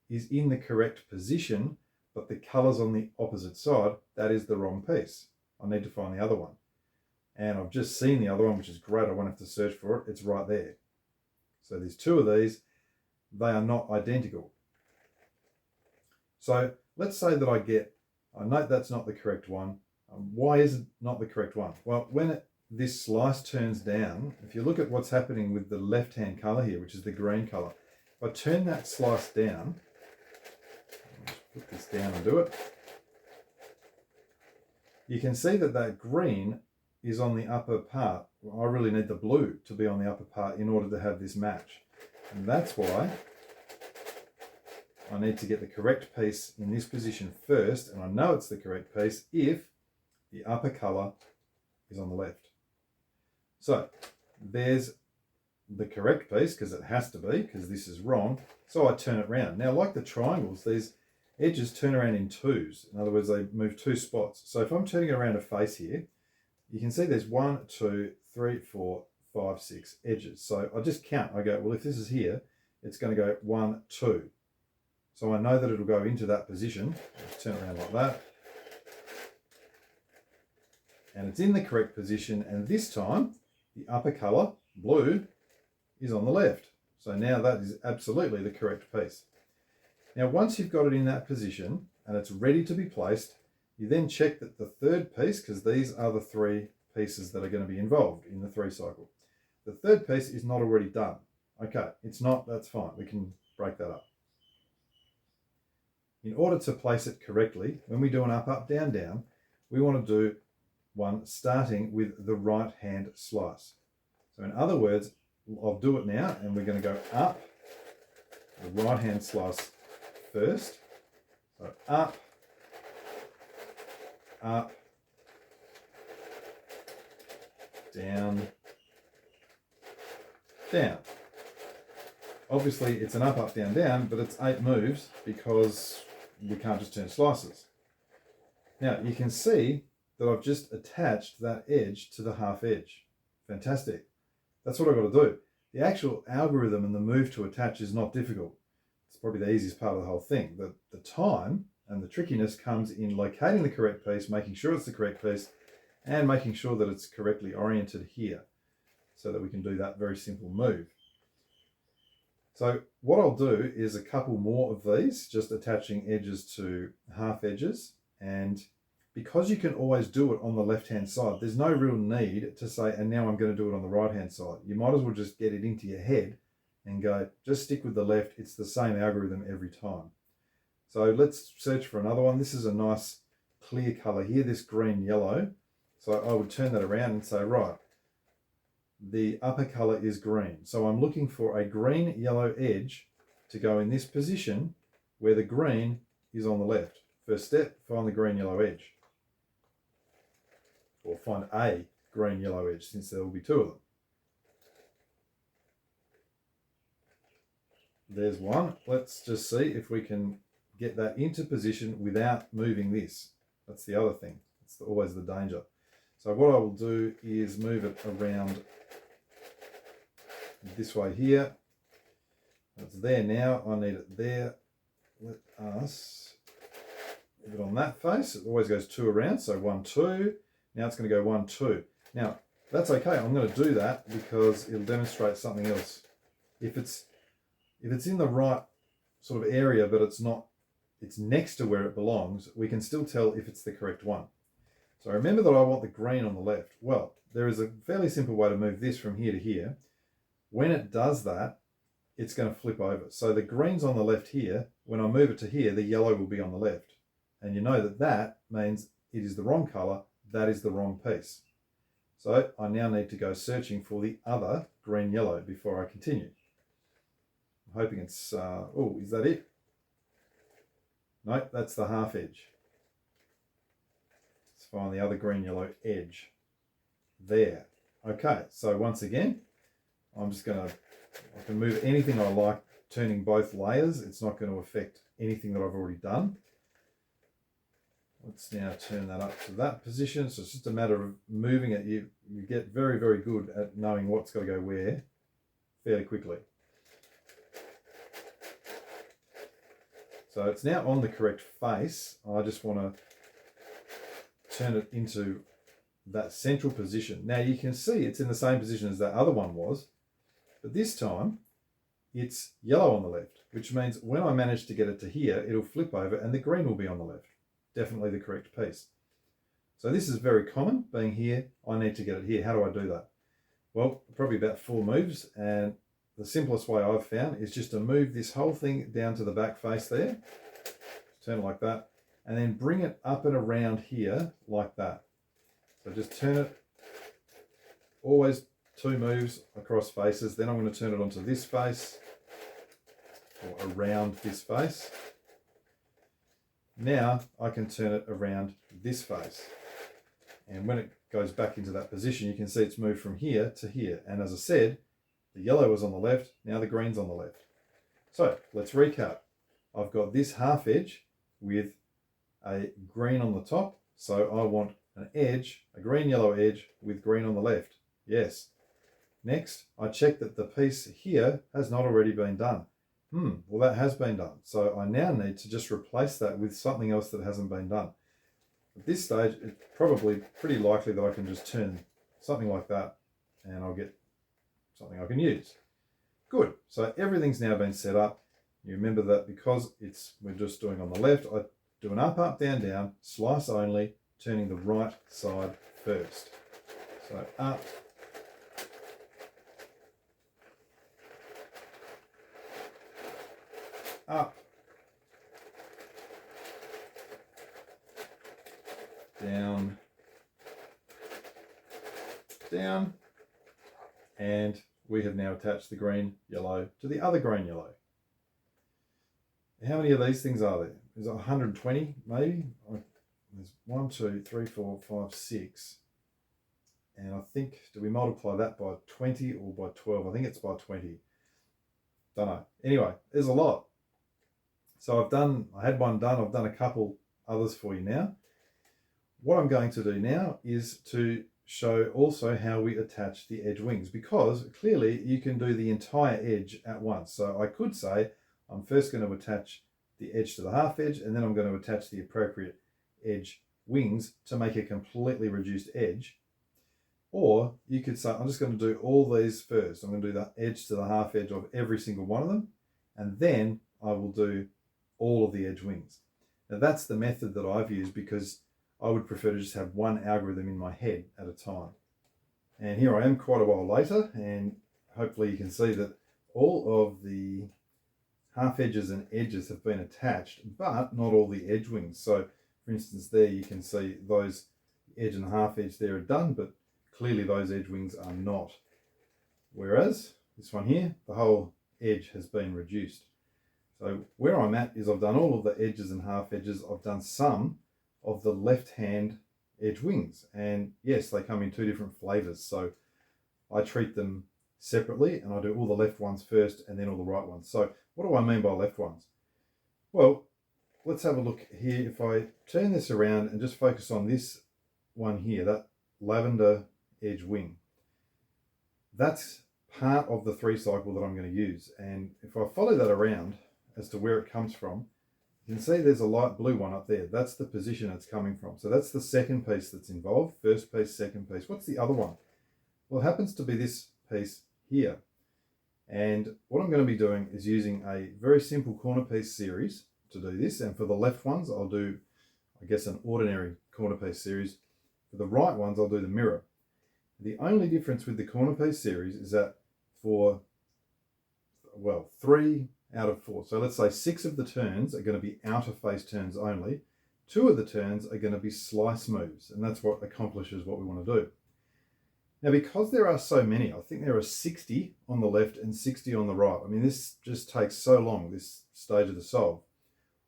is in the correct position, but the color's on the opposite side, that is the wrong piece. I need to find the other one. And I've just seen the other one, which is great. I won't have to search for it. It's right there. So there's 2 of these. They are not identical. So let's say that I note that's not the correct one. Why is it not the correct one? Well, when this slice turns down, if you look at what's happening with the left-hand colour here, which is the green colour, if I turn that slice down, put this down and do it, you can see that that green is on the upper part. I really need the blue to be on the upper part in order to have this match. And that's why I need to get the correct piece in this position first, and I know it's the correct piece if the upper colour is on the left. So there's the correct piece, because it has to be, because this is wrong. So I turn it round. Now, like the triangles, these edges turn around in twos. In other words, they move two spots. So if I'm turning it around a face here, you can see there's 1, 2, 3, 4, 5, 6 edges. So I just count. I go, well, if this is here, it's going to go 1, 2. So I know that it'll go into that position. Just turn it around like that. And it's in the correct position. And this time, the upper colour, blue, is on the left. So now that is absolutely the correct piece. Now, once you've got it in that position and it's ready to be placed, you then check that the third piece, because these are the 3 pieces that are going to be involved in the 3 cycle. The third piece is not already done. Okay, it's not, that's fine. We can break that up. In order to place it correctly, when we do an up, up, down, down, we want to do one starting with the right hand slice. So in other words, I'll do it now, and we're going to go up the right hand slice first. So up, up, down, down. Obviously it's an up, up, down, down, but it's 8 moves because we can't just turn slices. Now you can see that I've just attached that edge to the half edge. Fantastic. That's what I've got to do. The actual algorithm and the move to attach is not difficult. It's probably the easiest part of the whole thing. The time and the trickiness comes in locating the correct piece, making sure it's the correct piece, and making sure that it's correctly oriented here so that we can do that very simple move. So what I'll do is a couple more of these, just attaching edges to half edges. And because you can always do it on the left-hand side, there's no real need to say, and now I'm going to do it on the right-hand side. You might as well just get it into your head and go, just stick with the left. It's the same algorithm every time. So let's search for another one. This is a nice clear color here, this green yellow. So I would turn that around and say, right, the upper color is green. So I'm looking for a green yellow edge to go in this position where the green is on the left. First step, find the green yellow edge. Or find a green yellow edge, since there will be 2 of them. There's one. Let's just see if we can get that into position without moving this. That's the other thing. It's always the danger. So what I will do is move it around this way here. It's there now. I need it there. Let us move it on that face. It always goes 2 around. So 1, 2. Now it's going to go 1, 2. Now that's okay. I'm going to do that because it'll demonstrate something else. If it's in the right sort of area, but it's next to where it belongs, we can still tell if it's the correct one. So remember that I want the green on the left. Well, there is a fairly simple way to move this from here to here. When it does that, it's going to flip over. So the green's on the left here. When I move it to here, the yellow will be on the left. And you know that that means it is the wrong color. That is the wrong piece. So I now need to go searching for the other green yellow before I continue. I'm hoping it's, oh, is that it? Nope, that's the half edge. Let's find the other green yellow edge. There. Okay, so once again, I can move anything I like, turning both layers. It's not going to affect anything that I've already done. Let's now turn that up to that position. So it's just a matter of moving it. You get very, very good at knowing what's got to go where fairly quickly. So it's now on the correct face. I just want to turn it into that central position. Now you can see it's in the same position as that other one was, but this time it's yellow on the left, which means when I manage to get it to here, it'll flip over and the green will be on the left. Definitely the correct piece. So this is very common, being here, I need to get it here. How do I do that? Well, probably about 4 moves, and the simplest way I've found is just to move this whole thing down to the back face there, turn it like that, and then bring it up and around here like that. So just turn it, always 2 moves across faces, then I'm going to turn it onto this face, or around this face. Now I can turn it around this face. And when it goes back into that position, you can see it's moved from here to here. And as I said, the yellow was on the left, now the green's on the left. So let's recap. I've got this half edge with a green on the top. So I want an edge, a green yellow edge with green on the left. Yes. Next, I check that the piece here has not already been done. Well, that has been done. So I now need to just replace that with something else that hasn't been done. At this stage, it's probably pretty likely that I can just turn something like that and I'll get something I can use. Good. So everything's now been set up. You remember that because we're just doing on the left, I do an up, up, down, down, slice only, turning the right side first. So up, up, down, down, and we have now attached the green yellow to the other green yellow. How many of these things are there? Is it 120 maybe? There's 1, 2, 3, 4, 5, 6. And I think, do we multiply that by 20 or by 12? I think it's by 20. Don't know. Anyway, there's a lot. So I had one done, I've done a couple others for you now. What I'm going to do now is to show also how we attach the edge wings, because clearly you can do the entire edge at once. So I could say I'm first going to attach the edge to the half edge, and then I'm going to attach the appropriate edge wings to make a completely reduced edge. Or you could say I'm just going to do all these first. I'm going to do the edge to the half edge of every single one of them, and then I will do all of the edge wings. Now that's the method that I've used, because I would prefer to just have one algorithm in my head at a time. And here I am quite a while later, and hopefully you can see that all of the half edges and edges have been attached, but not all the edge wings. So for instance there you can see those edge and half edge there are done, but clearly those edge wings are not. Whereas this one here, the whole edge has been reduced. So where I'm at is I've done all of the edges and half edges. I've done some of the left hand edge wings, and yes, they come in 2 different flavors. So I treat them separately, and I do all the left ones first and then all the right ones. So what do I mean by left ones? Well, let's have a look here. If I turn this around and just focus on this one here, that lavender edge wing, that's part of the 3 cycle that I'm going to use. And if I follow that around as to where it comes from, you can see there's a light blue one up there. That's the position it's coming from. So that's the second piece that's involved. First piece, second piece. What's the other one? Well, it happens to be this piece here. And what I'm going to be doing is using a very simple corner piece series to do this. And for the left ones, I'll do, I guess, an ordinary corner piece series. For the right ones, I'll do the mirror. The only difference with the corner piece series is that for, well, 3 out of 4. So let's say 6 of the turns are going to be outer face turns only. 2 of the turns are going to be slice moves, and that's what accomplishes what we want to do. Now, because there are so many, I think there are 60 on the left and 60 on the right. I mean, this just takes so long, this stage of the solve.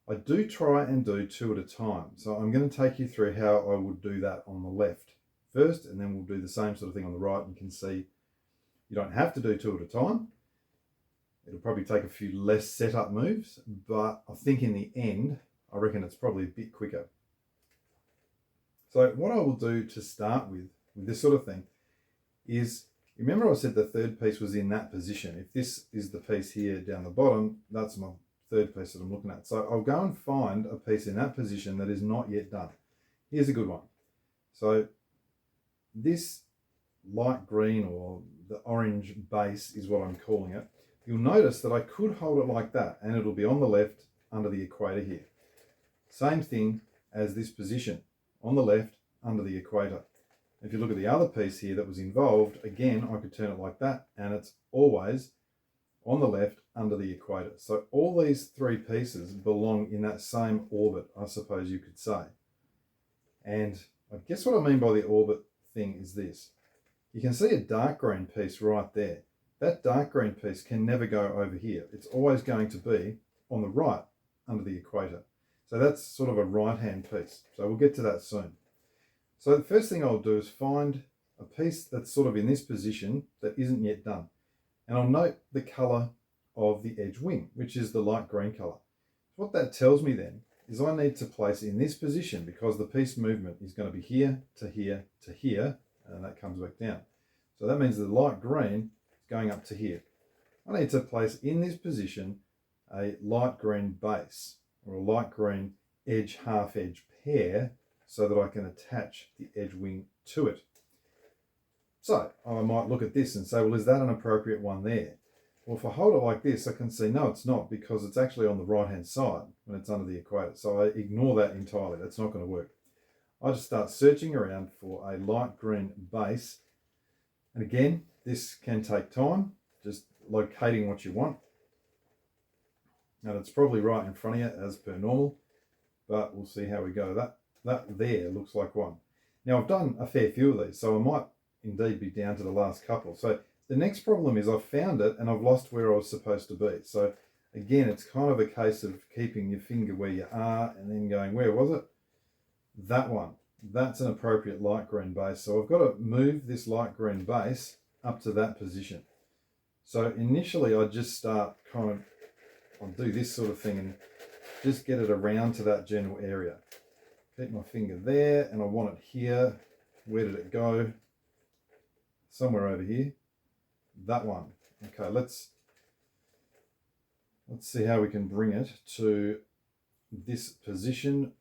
I do try and do 2 at a time. So I'm going to take you through how I would do that on the left first, and then we'll do the same sort of thing on the right. And you can see you don't have to do 2 at a time. It'll probably take a few less setup moves, but I think in the end, I reckon it's probably a bit quicker. So what I will do to start with this sort of thing is, remember I said the third piece was in that position. If this is the piece here down the bottom, that's my third piece that I'm looking at. So I'll go and find a piece in that position that is not yet done. Here's a good one. So this light green or the orange base is what I'm calling it. You'll notice that I could hold it like that and it'll be on the left under the equator here. Same thing as this position, on the left under the equator. If you look at the other piece here that was involved, again, I could turn it like that, and it's always on the left under the equator. So all these three pieces belong in that same orbit, I suppose you could say. And I guess what I mean by the orbit thing is this. You can see a dark green piece right there. That dark green piece can never go over here. It's always going to be on the right under the equator. So that's sort of a right-hand piece. So we'll get to that soon. So the first thing I'll do is find a piece that's sort of in this position that isn't yet done. And I'll note the colour of the edge wing, which is the light green colour. What that tells me then is I need to place in this position, because the piece movement is going to be here to here to here, and that comes back down. So that means the light green is going up to here. I need to place in this position a light green base, or a light green edge half edge pair, so that I can attach the edge wing to it. So I might look at this and say, well, is that an appropriate one there? Well, if I hold it like this, I can see, no, it's not, because it's actually on the right-hand side when it's under the equator. So I ignore that entirely. That's not going to work. I just start searching around for a light green base. And again, this can take time, just locating what you want. And it's probably right in front of you as per normal, but we'll see how we go. That there looks like one. Now, I've done a fair few of these, so I might indeed be down to the last couple. So the next problem is I've found it and I've lost where I was supposed to be. So again, it's kind of a case of keeping your finger where you are and then going, where was it? That one. That's an appropriate light green base. So I've got to move this light green base up to that position. So initially I just start I'll do this sort of thing and just get it around to that general area. Keep my finger there, and I want it here. Where did it go? Somewhere over here. That one. Okay, let's see how we can bring it to this position.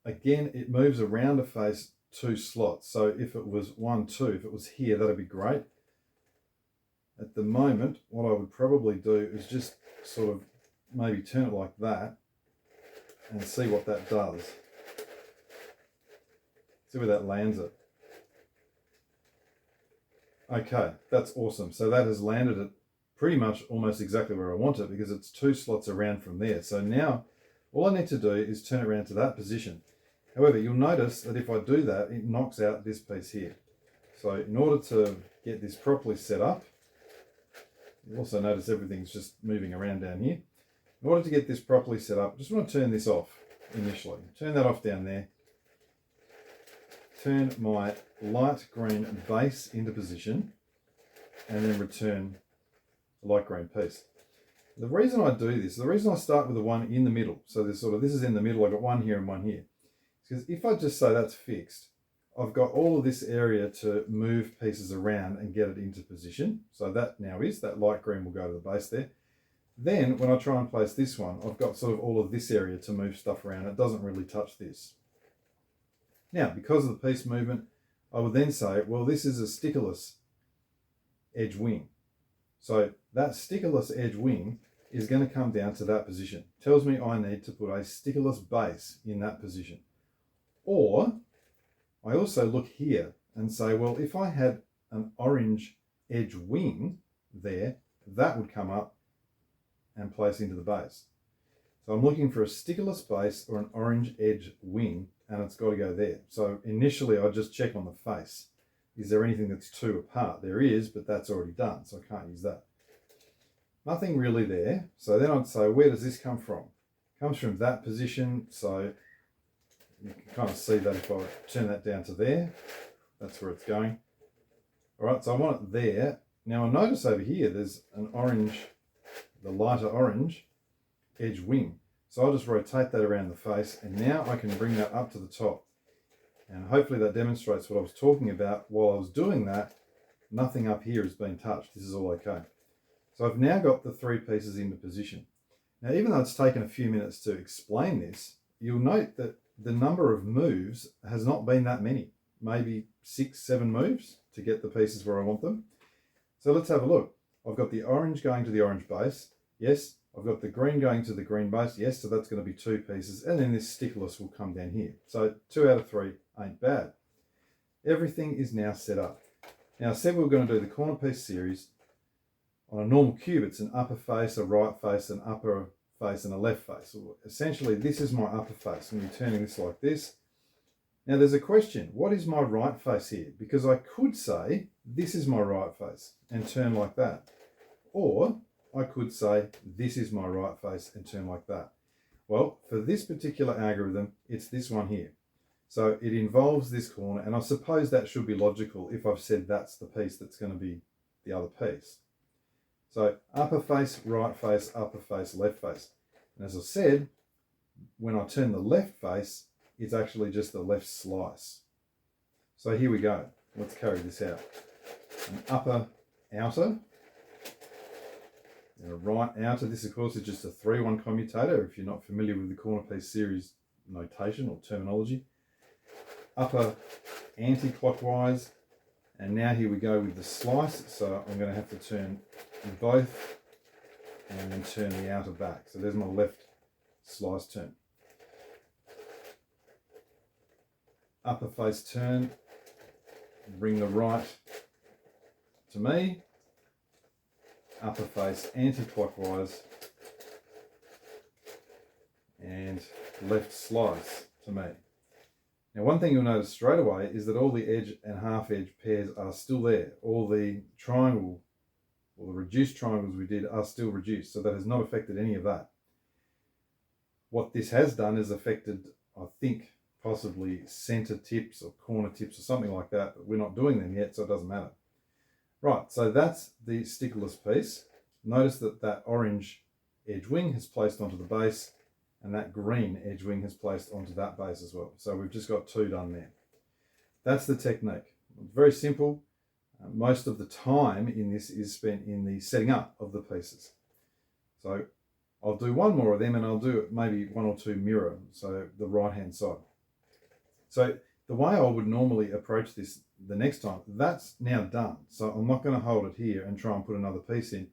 Again, it moves around a face 2 slots. So if it was 1, 2, if it was here, that'd be great. At the moment, what I would probably do is just sort of maybe turn it like that and see what that does. See where that lands it. Okay, that's awesome. So that has landed it pretty much almost exactly where I want it, because it's 2 slots around from there. So now all I need to do is turn it around to that position. However, you'll notice that if I do that, it knocks out this piece here. So in order to get this properly set up, you'll also notice everything's just moving around down here. In order to get this properly set up, I just want to turn this off initially. Turn that off down there. Turn my light green base into position, and then return the light green piece. The reason I do this, the reason I start with the one in the middle, so this is in the middle, I've got one here and one here, because if I just say that's fixed, I've got all of this area to move pieces around and get it into position. So that now is, that light green will go to the base there. Then when I try and place this one, I've got sort of all of this area to move stuff around. It doesn't really touch this. Now, because of the piece movement, I would then say, well, this is a stickerless edge wing. So that stickerless edge wing is going to come down to that position. Tells me I need to put a stickerless base in that position. Or I also look here and say, well, if I had an orange edge wing there, that would come up and place into the base. So I'm looking for a stickerless base or an orange edge wing, and it's got to go there. So initially I just check on the face. Is there anything that's 2 apart? There is, but that's already done, so I can't use that. Nothing really there. So then I'd say, where does this come from? It comes from that position, so you can kind of see that if I turn that down to there, that's where it's going. All right, so I want it there. Now I notice over here there's an orange, the lighter orange edge wing. So I'll just rotate that around the face, and now I can bring that up to the top. And hopefully that demonstrates what I was talking about. While I was doing that, nothing up here has been touched. This is all okay. So I've now got the 3 pieces into position. Now, even though it's taken a few minutes to explain this, you'll note that the number of moves has not been that many. Maybe 6, 7 moves to get the pieces where I want them. So let's have a look. I've got the orange going to the orange base. Yes. I've got the green going to the green base. Yes, so that's going to be 2 pieces. And then this stickerless will come down here. So 2 out of 3 ain't bad. Everything is now set up. Now I said we were going to do the corner piece series on a normal cube. It's an upper face, a right face, an upper face and a left face. So essentially this is my upper face. I'm going to be turning this like this. Now there's a question, what is my right face here? Because I could say this is my right face and turn like that. Or I could say this is my right face and turn like that. Well, for this particular algorithm, it's this one here. So it involves this corner, and I suppose that should be logical if I've said that's the piece that's going to be the other piece. So upper face, upper face, left face. And as I said, when I turn the left face, it's actually just the left slice. So here we go. Let's carry this out. An upper outer and a right outer. This, of course, is just a 3-1 commutator if you're not familiar with the corner piece series notation or terminology. Upper anti-clockwise, and now here we go with the slice. So I'm going to have to turn both and then turn the outer back. So there's my left slice turn. Upper face turn, bring the right to me, upper face anti-clockwise, and left slice to me. Now one thing you'll notice straight away is that all the edge and half edge pairs are still there. All the triangle or the reduced triangles we did are still reduced, so that has not affected any of that. What this has done is affected, I think, possibly center tips or corner tips or something like that, but we're not doing them yet, so it doesn't matter. Right, so that's the stickless piece. Notice that that orange edge wing has placed onto the base, and that green edge wing has placed onto that base as well. So we've just got 2 done there. That's the technique. Very simple. Most of the time in this is spent in the setting up of the pieces. So I'll do one more of them, and I'll do maybe 1 or 2 mirror, so the right hand side. So the way I would normally approach this the next time, that's now done. So I'm not going to hold it here and try and put another piece in.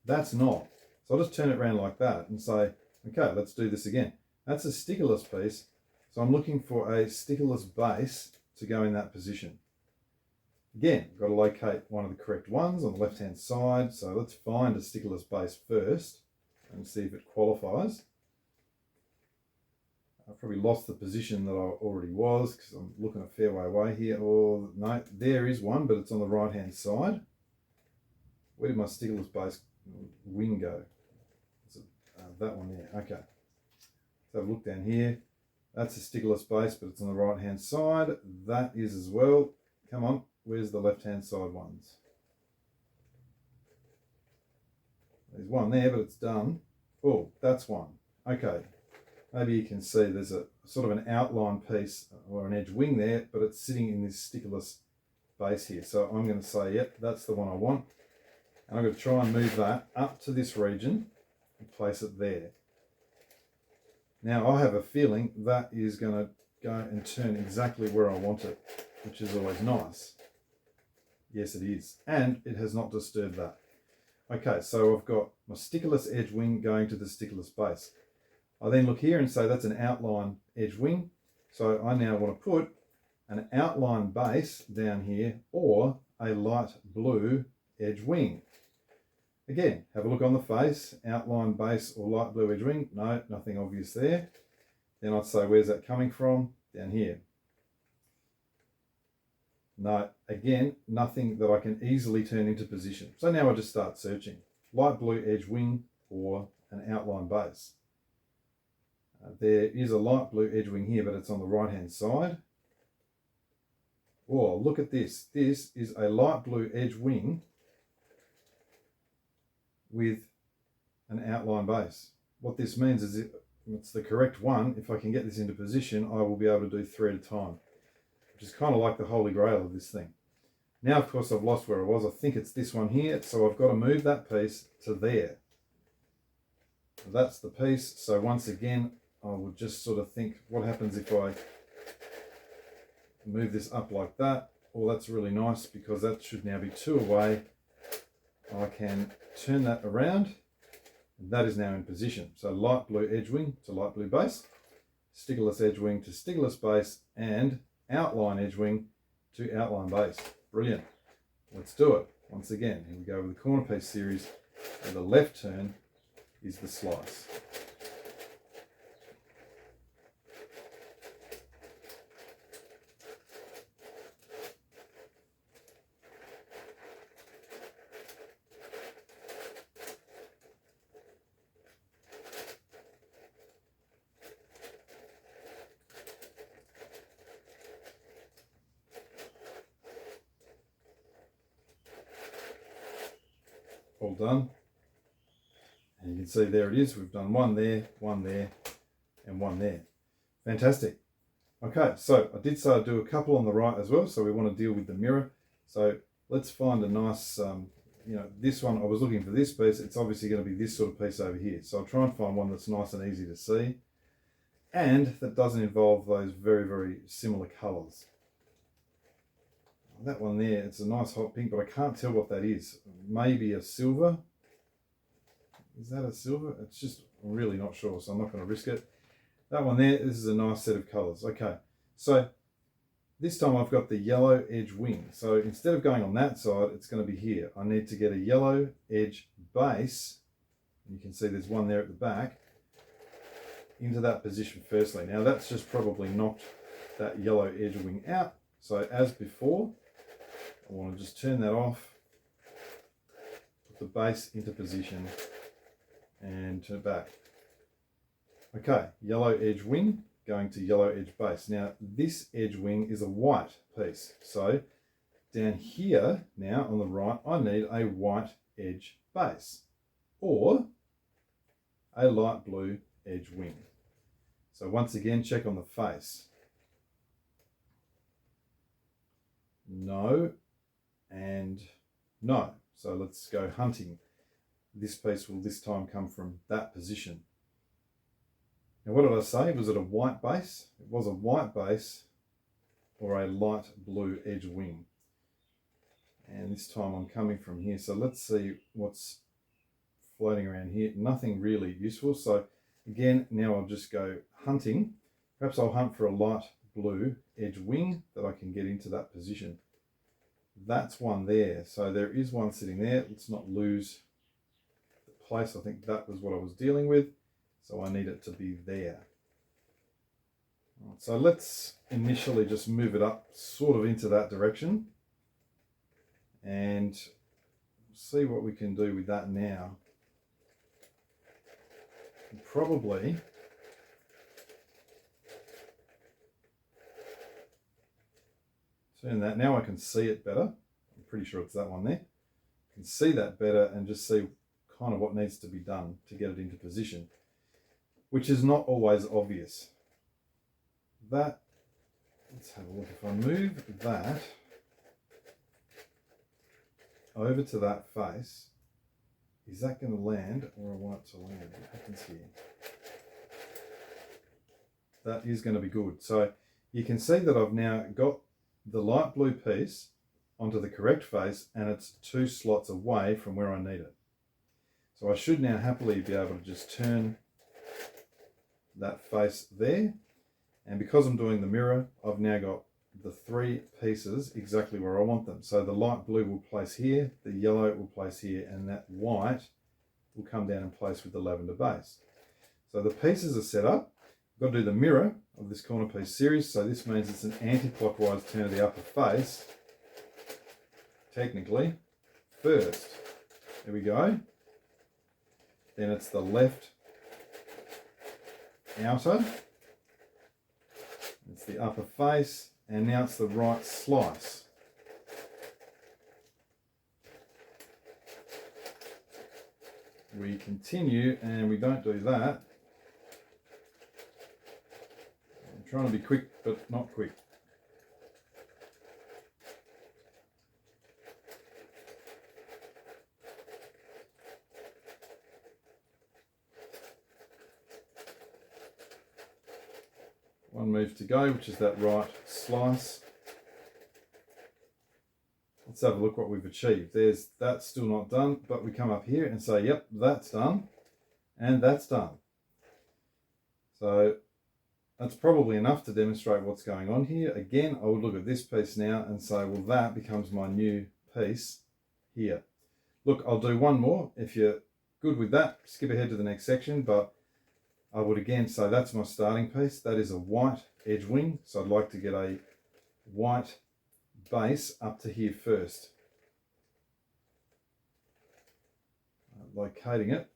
That's not. So I'll just turn it around like that and say, okay, let's do this again. That's a stickerless piece. So I'm looking for a stickerless base to go in that position. Again, got to locate one of the correct ones on the left-hand side. So let's find a stickerless base first and see if it qualifies. I've probably lost the position that I already was because I'm looking a fair way away here. Or no, there is one, but it's on the right-hand side. Where did my stickerless base wing go? That one there. Okay. So I've looked down here. That's a stickerless base, but it's on the right-hand side. That is as well. Come on, where's the left-hand side ones? There's one there, but it's done. Oh, that's one. Okay. Maybe you can see there's a sort of an outline piece or an edge wing there, but it's sitting in this stickerless base here. So I'm going to say, yep, that's the one I want. And I'm going to try and move that up to this region and place it there. Now I have a feeling that is going to go and turn exactly where I want it, which is always nice. Yes, it is. And it has not disturbed that. Okay, so I've got my stickerless edge wing going to the stickerless base. I then look here and say that's an outline edge wing. So I now want to put an outline base down here or a light blue edge wing. Again, have a look on the face, outline base or light blue edge wing. No, nothing obvious there. Then I'd say, where's that coming from? Down here. No, again, nothing that I can easily turn into position. So now I just start searching. Light blue edge wing or an outline base. There is a light blue edge wing here, but it's on the right hand side. Oh, look at this. This is a light blue edge wing with an outline base. What this means is if it's the correct one, if I can get this into position, I will be able to do 3 at a time, which is kind of like the holy grail of this thing. Now, of course, I've lost where I was. I think it's this one here, so I've got to move that piece to there. That's the piece. So once again, I would just sort of think, what happens if I move this up like that? Well, that's really nice because that should now be 2 away. I can turn that around, and that is now in position. So light blue edge wing to light blue base, stickerless edge wing to stickerless base, and outline edge wing to outline base. Brilliant. Let's do it. Once again, here we go with the corner piece series, where the left turn is the slice. All done, and you can see there it is. We've done one there, and one there. Fantastic. Okay, so I did say I'd do a couple on the right as well, so we want to deal with the mirror. So let's find a nice, this one, I was looking for this piece. It's obviously going to be this sort of piece over here. So I'll try and find one that's nice and easy to see, and that doesn't involve those very, very similar colours. That one there, it's a nice hot pink, but I can't tell what that is. Maybe a silver. Is that a silver? It's just, I'm really not sure, so I'm not going to risk it. That one there, this is a nice set of colours. Okay, so this time I've got the yellow edge wing. So instead of going on that side, it's going to be here. I need to get a yellow edge base. You can see there's one there at the back. Into that position firstly. Now that's just probably knocked that yellow edge wing out. So as before, I want to just turn that off, put the base into position, and turn it back. Okay, yellow edge wing going to yellow edge base. Now this edge wing is a white piece. So down here now on the right, I need a white edge base or a light blue edge wing. So once again, check on the face. No and no. So let's go hunting. This piece will this time come from that position. Now what did I say? Was it a white base? It was a white base or a light blue edge wing. And this time I'm coming from here. So let's see what's floating around here. Nothing really useful. So again, now I'll just go hunting. Perhaps I'll hunt for a light blue edge wing that I can get into that position. That's one there. So there is one sitting there. Let's not lose the place. I think that was what I was dealing with. So I need it to be there. Right, so let's initially just move it up sort of into that direction and see what we can do with that now. Probably turn that. Now I can see it better. I'm pretty sure it's that one there. I can see that better and just see kind of what needs to be done to get it into position, which is not always obvious. That, let's have a look. If I move that over to that face, is that going to land or I want it to land? What happens here? That is going to be good. So you can see that I've now got the light blue piece onto the correct face and it's 2 slots away from where I need it. So I should now happily be able to just turn that face there. And because I'm doing the mirror, I've now got the 3 pieces exactly where I want them. So the light blue will place here, the yellow will place here, and that white will come down in place with the lavender base. So the pieces are set up. I've got to do the mirror of this corner piece series. So this means it's an anti-clockwise turn of the upper face, technically, first. There we go. Then it's the left outer. It's the upper face. And now it's the right slice. We continue and we don't do that. I'm trying to be quick, but not quick. One move to go, which is that right slice. Let's have a look what we've achieved. That's still not done, but we come up here and say, yep, that's done, and that's done. So that's probably enough to demonstrate what's going on here. Again, I would look at this piece now and say, well, that becomes my new piece here. Look, I'll do one more. If you're good with that, skip ahead to the next section, but I would again say that's my starting piece. That is a white edge wing, so I'd like to get a white base up to here first. Locating it.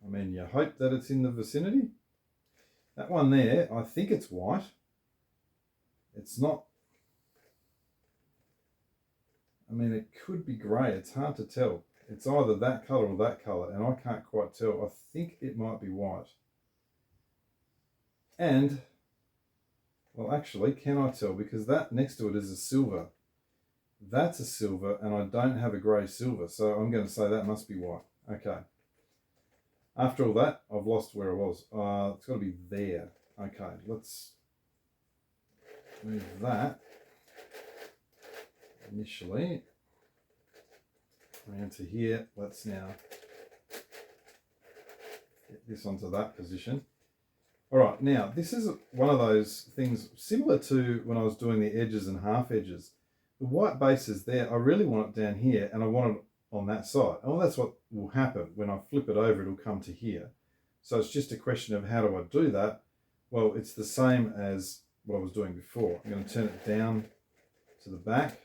I mean, you hope that it's in the vicinity. That one there, I think it's white. It's not. I mean, it could be grey. It's hard to tell. It's either that colour or that colour, and I can't quite tell. I think it might be white. And, well, actually, can I tell? Because that next to it is a silver. That's a silver, and I don't have a grey silver, so I'm going to say that must be white. Okay. After all that, I've lost where I was. It's got to be there. Okay, let's move that initially around to here. Let's now get this onto that position. All right, now this is one of those things similar to when I was doing the edges and half edges. The white base is there. I really want it down here, and I want it on that side. Well, that's what will happen. When I flip it over, it'll come to here. So it's just a question of how do I do that? Well, it's the same as what I was doing before. I'm going to turn it down to the back,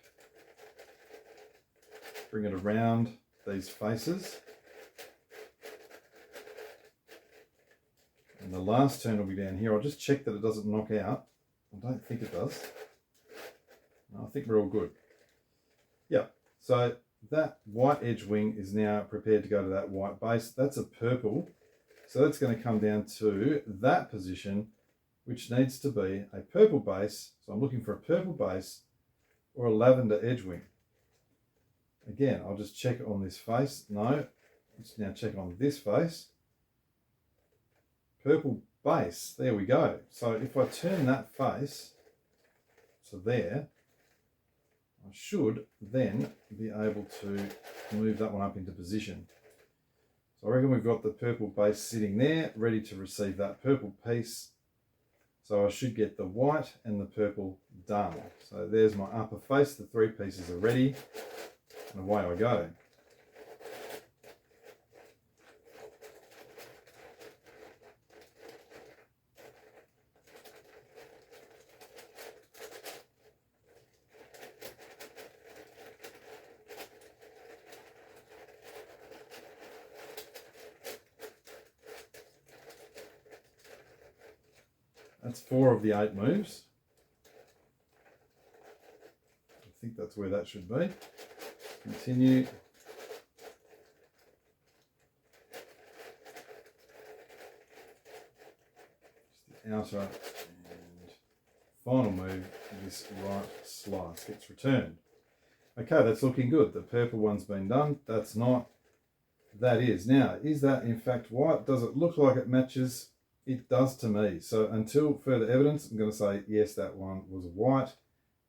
bring it around these faces, and the last turn will be down here. I'll just check that it doesn't knock out. I don't think it does. No, I think we're all good. Yeah, so that white edge wing is now prepared to go to that white base. That's a purple. So that's going to come down to that position, which needs to be a purple base. So I'm looking for a purple base or a lavender edge wing. Again, I'll just check it on this face. No, let's now check on this face. Purple base, there we go. So if I turn that face to there, I should then be able to move that one up into position. So I reckon we've got the purple base sitting there, ready to receive that purple piece. So I should get the white and the purple done. So there's my upper face. The three pieces are ready, and away I go. That's 4 of the 8 moves. I think that's where that should be. Continue. Just the outer and final move, this right slice gets returned. Okay, that's looking good. The purple one's been done. That's not. That is. Now, is that in fact white? Does it look like it matches? It does to me. So until further evidence, I'm going to say, yes, that one was a white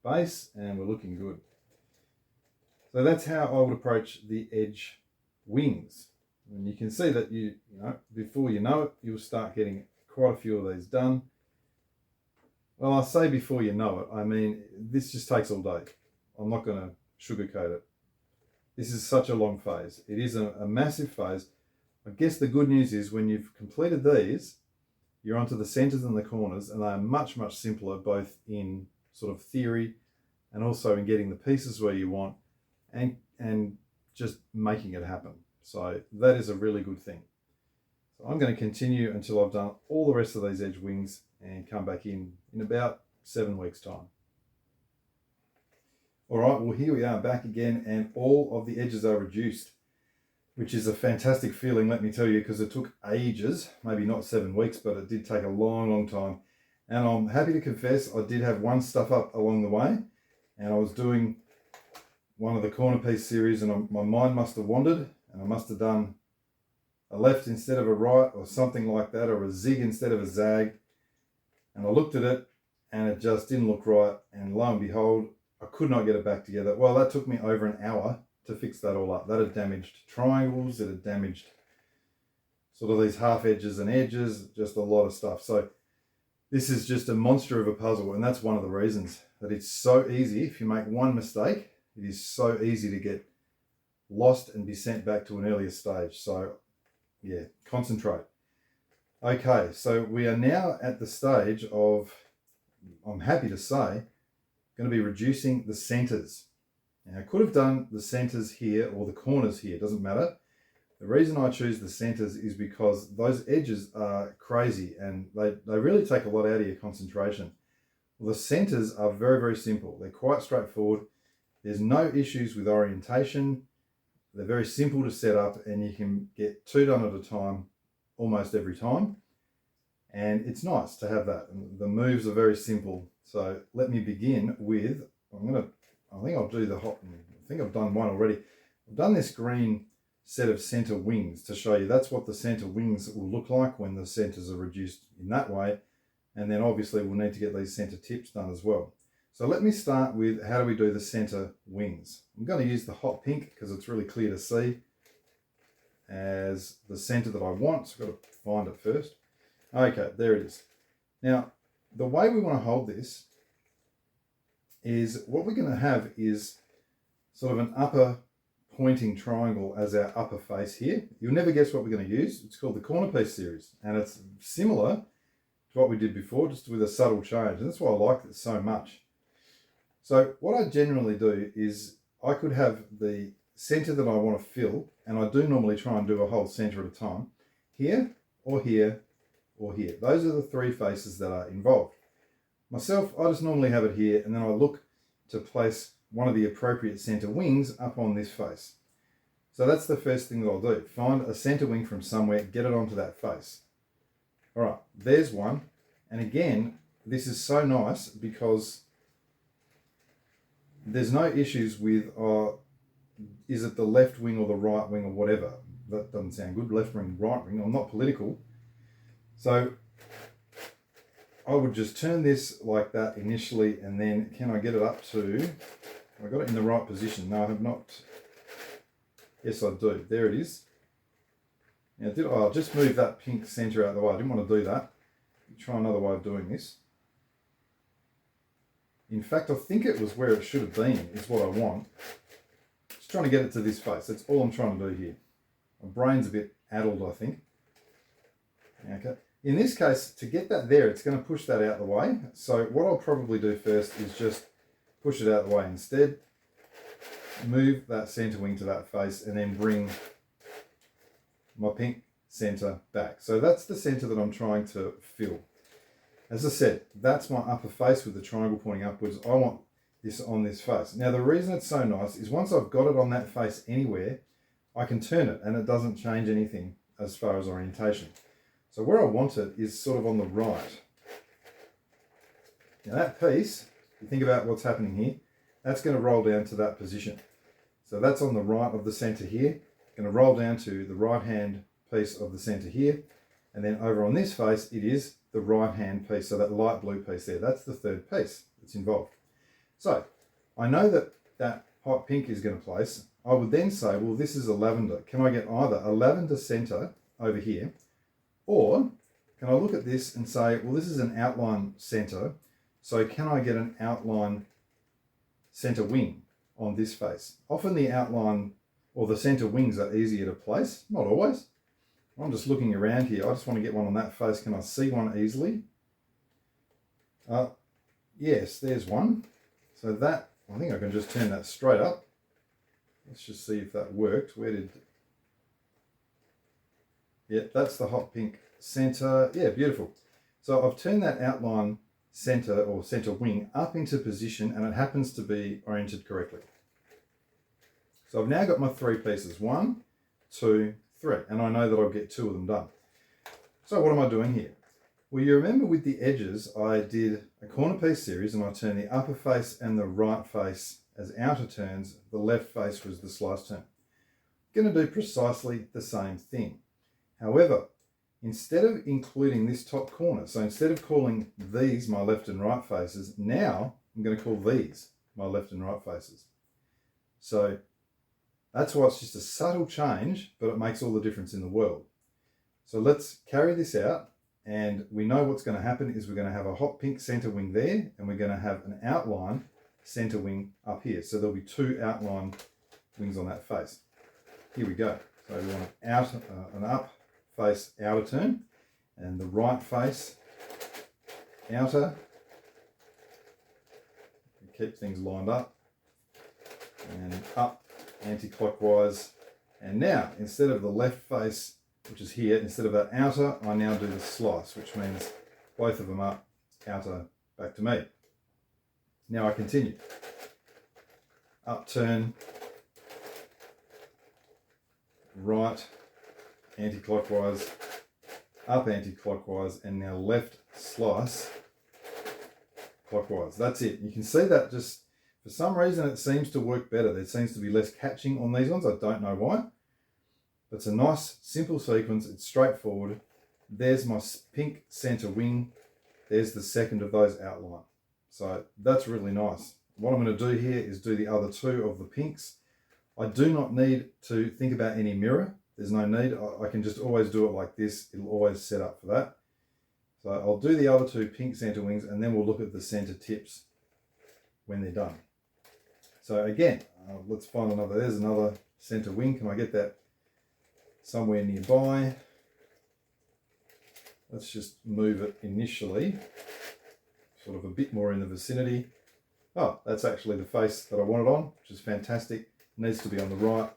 base and we're looking good. So that's how I would approach the edge wings. And you can see that you know, before you know it, you'll start getting quite a few of these done. Well, I say before you know it, I mean, this just takes all day. I'm not going to sugarcoat it. This is such a long phase. It is a massive phase. I guess the good news is when you've completed these, you're onto the centers and the corners, and they are much, much simpler, both in sort of theory and also in getting the pieces where you want and just making it happen. So that is a really good thing. So I'm going to continue until I've done all the rest of these edge wings and come back in about 7 weeks' time. All right, well, here we are back again, and all of the edges are reduced, which is a fantastic feeling, let me tell you, because it took ages, maybe not 7 weeks, but it did take a long, long time. And I'm happy to confess, I did have one stuff up along the way, and I was doing one of the corner piece series, and my mind must have wandered, and I must have done a left instead of a right, or something like that, or a zig instead of a zag. And I looked at it, and it just didn't look right, and lo and behold, I could not get it back together. Well, that took me over an hour to fix that all up. That had damaged triangles, it had damaged sort of these half edges and edges, just a lot of stuff. So this is just a monster of a puzzle, and that's one of the reasons that it's so easy. If you make one mistake, it is so easy to get lost and be sent back to an earlier stage. So yeah, concentrate. Okay, so we are now at the stage of, I'm happy to say, going to be reducing the centers. Now I could have done the centers here or the corners here, doesn't matter. The reason I choose the centers is because those edges are crazy and they really take a lot out of your concentration. Well, the centers are very, very simple. They're quite straightforward. There's no issues with orientation. They're very simple to set up, and you can get 2 done at a time almost every time. And it's nice to have that. And the moves are very simple. So let me begin with, I think I'll do the hot, I think I've done one already. I've done this green set of center wings to show you that's what the center wings will look like when the centers are reduced in that way. And then obviously we'll need to get these center tips done as well. So let me start with how do we do the center wings. I'm going to use the hot pink because it's really clear to see as the center that I want. So I've got to find it first. Okay, there it is. Now, the way we want to hold this is what we're going to have is sort of an upper pointing triangle as our upper face here. You'll never guess what we're going to use. It's called the corner piece series, and it's similar to what we did before, just with a subtle change. And that's why I like it so much. So what I generally do is I could have the center that I want to fill, and I do normally try and do a whole center at a time, here or here or here. Those are the 3 faces that are involved. Myself, I just normally have it here, and then I look to place one of the appropriate center wings up on this face. So that's the first thing that I'll do. Find a center wing from somewhere, get it onto that face. All right, there's one. And again, this is so nice because there's no issues with, is it the left wing or the right wing or whatever? That doesn't sound good, left wing, right wing. I'm not political. So I would just turn this like that initially, and then can I get it up to, I got it in the right position. No, I have not. Yes, I do. There it is. Now, I'll just move that pink center out of the way. I didn't want to do that. Try another way of doing this. In fact, I think it was where it should have been, is what I want. Just trying to get it to this face. That's all I'm trying to do here. My brain's a bit addled, I think. Okay. In this case, to get that there, it's going to push that out of the way. So what I'll probably do first is just push it out of the way instead. Move that center wing to that face, and then bring my pink center back. So that's the center that I'm trying to fill. As I said, that's my upper face with the triangle pointing upwards. I want this on this face. Now, the reason it's so nice is once I've got it on that face anywhere, I can turn it and it doesn't change anything as far as orientation. So where I want it is sort of on the right. Now that piece, you think about what's happening here, that's going to roll down to that position. So that's on the right of the center here, going to roll down to the right hand piece of the center here, and then over on this face it is the right hand piece, so that light blue piece there, that's the 3rd piece that's involved. So I know that that hot pink is going to place. I would then say, well, this is a lavender. Can I get either a lavender center over here, or can I look at this and say, well, this is an outline center, so can I get an outline center wing on this face? Often the outline or the center wings are easier to place, not always. I'm just looking around here. I just want to get one on that face. Can I see one easily? Yes, there's one. So that, I think I can just turn that straight up. Let's just see if that worked. Yeah, that's the hot pink center. Yeah, beautiful. So I've turned that outline center or center wing up into position, and it happens to be oriented correctly. So I've now got my 3 pieces, 1, 2, 3, and I know that I'll get 2 of them done. So what am I doing here? Well, you remember with the edges, I did a corner piece series and I turned the upper face and the right face as outer turns. The left face was the slice turn. I'm going to do precisely the same thing. However, instead of including this top corner, so instead of calling these my left and right faces, now I'm going to call these my left and right faces. So that's why it's just a subtle change, but it makes all the difference in the world. So let's carry this out, and we know what's going to happen is we're going to have a hot pink center wing there, and we're going to have an outline center wing up here. So there'll be two outline wings on that face. Here we go. So we want an up face outer turn, and the right face outer. Keep things lined up, and up anti-clockwise. And now, instead of the left face, which is here, instead of that outer, I now do the slice, which means both of them up, outer, back to me. Now I continue. Up turn, right anti-clockwise, up anti-clockwise, and now left slice clockwise. That's it. You can see that just for some reason it seems to work better. There seems to be less catching on these ones. I don't know why. But it's a nice simple sequence. It's straightforward. There's my pink center wing. There's the second of those outline. So that's really nice. What I'm going to do here is do the other two of the pinks. I do not need to think about any mirror. There's no need. I can just always do it like this. It'll always set up for that. So I'll do the other two pink center wings, and then we'll look at the center tips when they're done. So again, let's find another. There's another center wing. Can I get that somewhere nearby? Let's just move it initially, sort of a bit more in the vicinity. Oh, that's actually the face that I wanted on, which is fantastic. It needs to be on the right.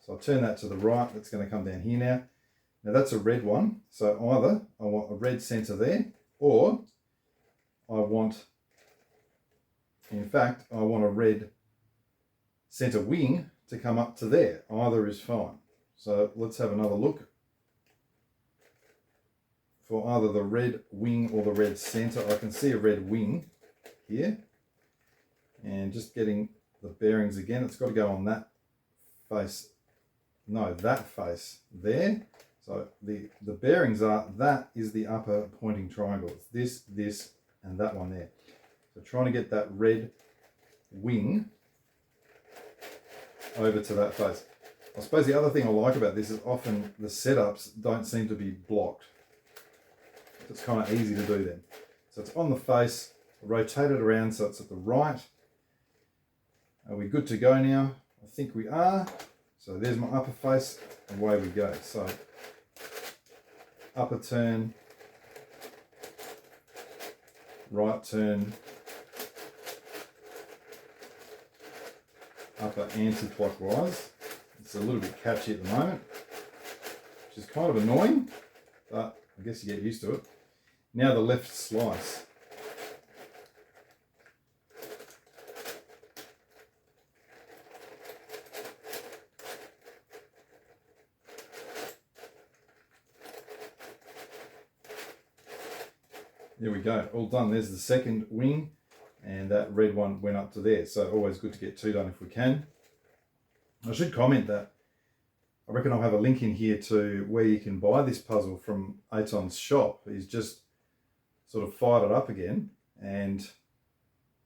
So I'll turn that to the right. That's going to come down here now. Now that's a red one, so either I want a red center there, or I want, in fact, I want a red center wing to come up to there. Either is fine. So let's have another look for either the red wing or the red center. I can see a red wing here, and just getting the bearings again, it's got to go on that face, no, that face there. So the bearings are, that is the upper pointing triangle. It's this, this, and that one there. So trying to get that red wing over to that face. I suppose the other thing I like about this is often the setups don't seem to be blocked. It's kind of easy to do then. So it's on the face, rotate it around so it's at the right. Are we good to go now? I think we are. So there's my upper face, away we go. So upper turn, right turn, upper anti-clockwise. It's a little bit catchy at the moment, which is kind of annoying, but I guess you get used to it. Now the left slice. There we go, all done. There's the second wing, and that red one went up to there. So always good to get two done if we can. I should comment that I reckon I'll have a link in here to where you can buy this puzzle from Eitan's shop. He's just sort of fired it up again. And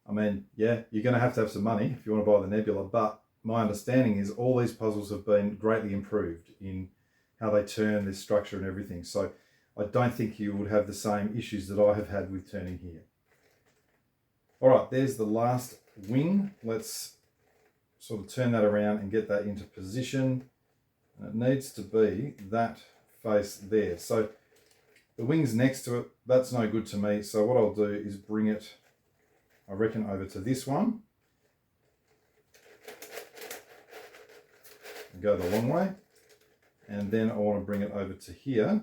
I mean, yeah, you're going to have some money if you want to buy the Nebula, but my understanding is all these puzzles have been greatly improved in how they turn, this structure and everything. So I don't think you would have the same issues that I have had with turning here. All right, there's the last wing. Let's sort of turn that around and get that into position. And it needs to be that face there. So the wing's next to it, that's no good to me. So what I'll do is bring it, I reckon, over to this one. And go the long way. And then I want to bring it over to here.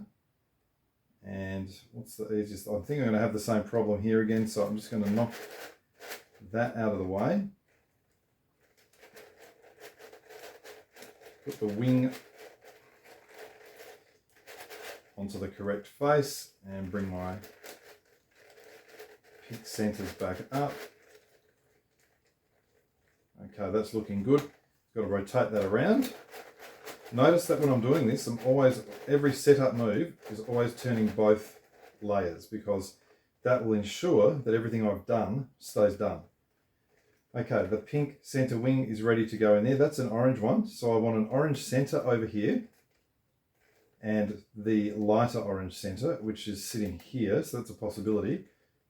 And what's the easiest? I think I'm going to have the same problem here again, so I'm just going to knock that out of the way. Put the wing onto the correct face and bring my pink centers back up. Okay, that's looking good. Got to rotate that around. Notice that when I'm doing this, I'm always, every setup move is always turning both layers, because that will ensure that everything I've done stays done. Okay, the pink center wing is ready to go in there. That's an orange one, so I want an orange center over here. and the lighter orange center, which is sitting here, so that's a possibility,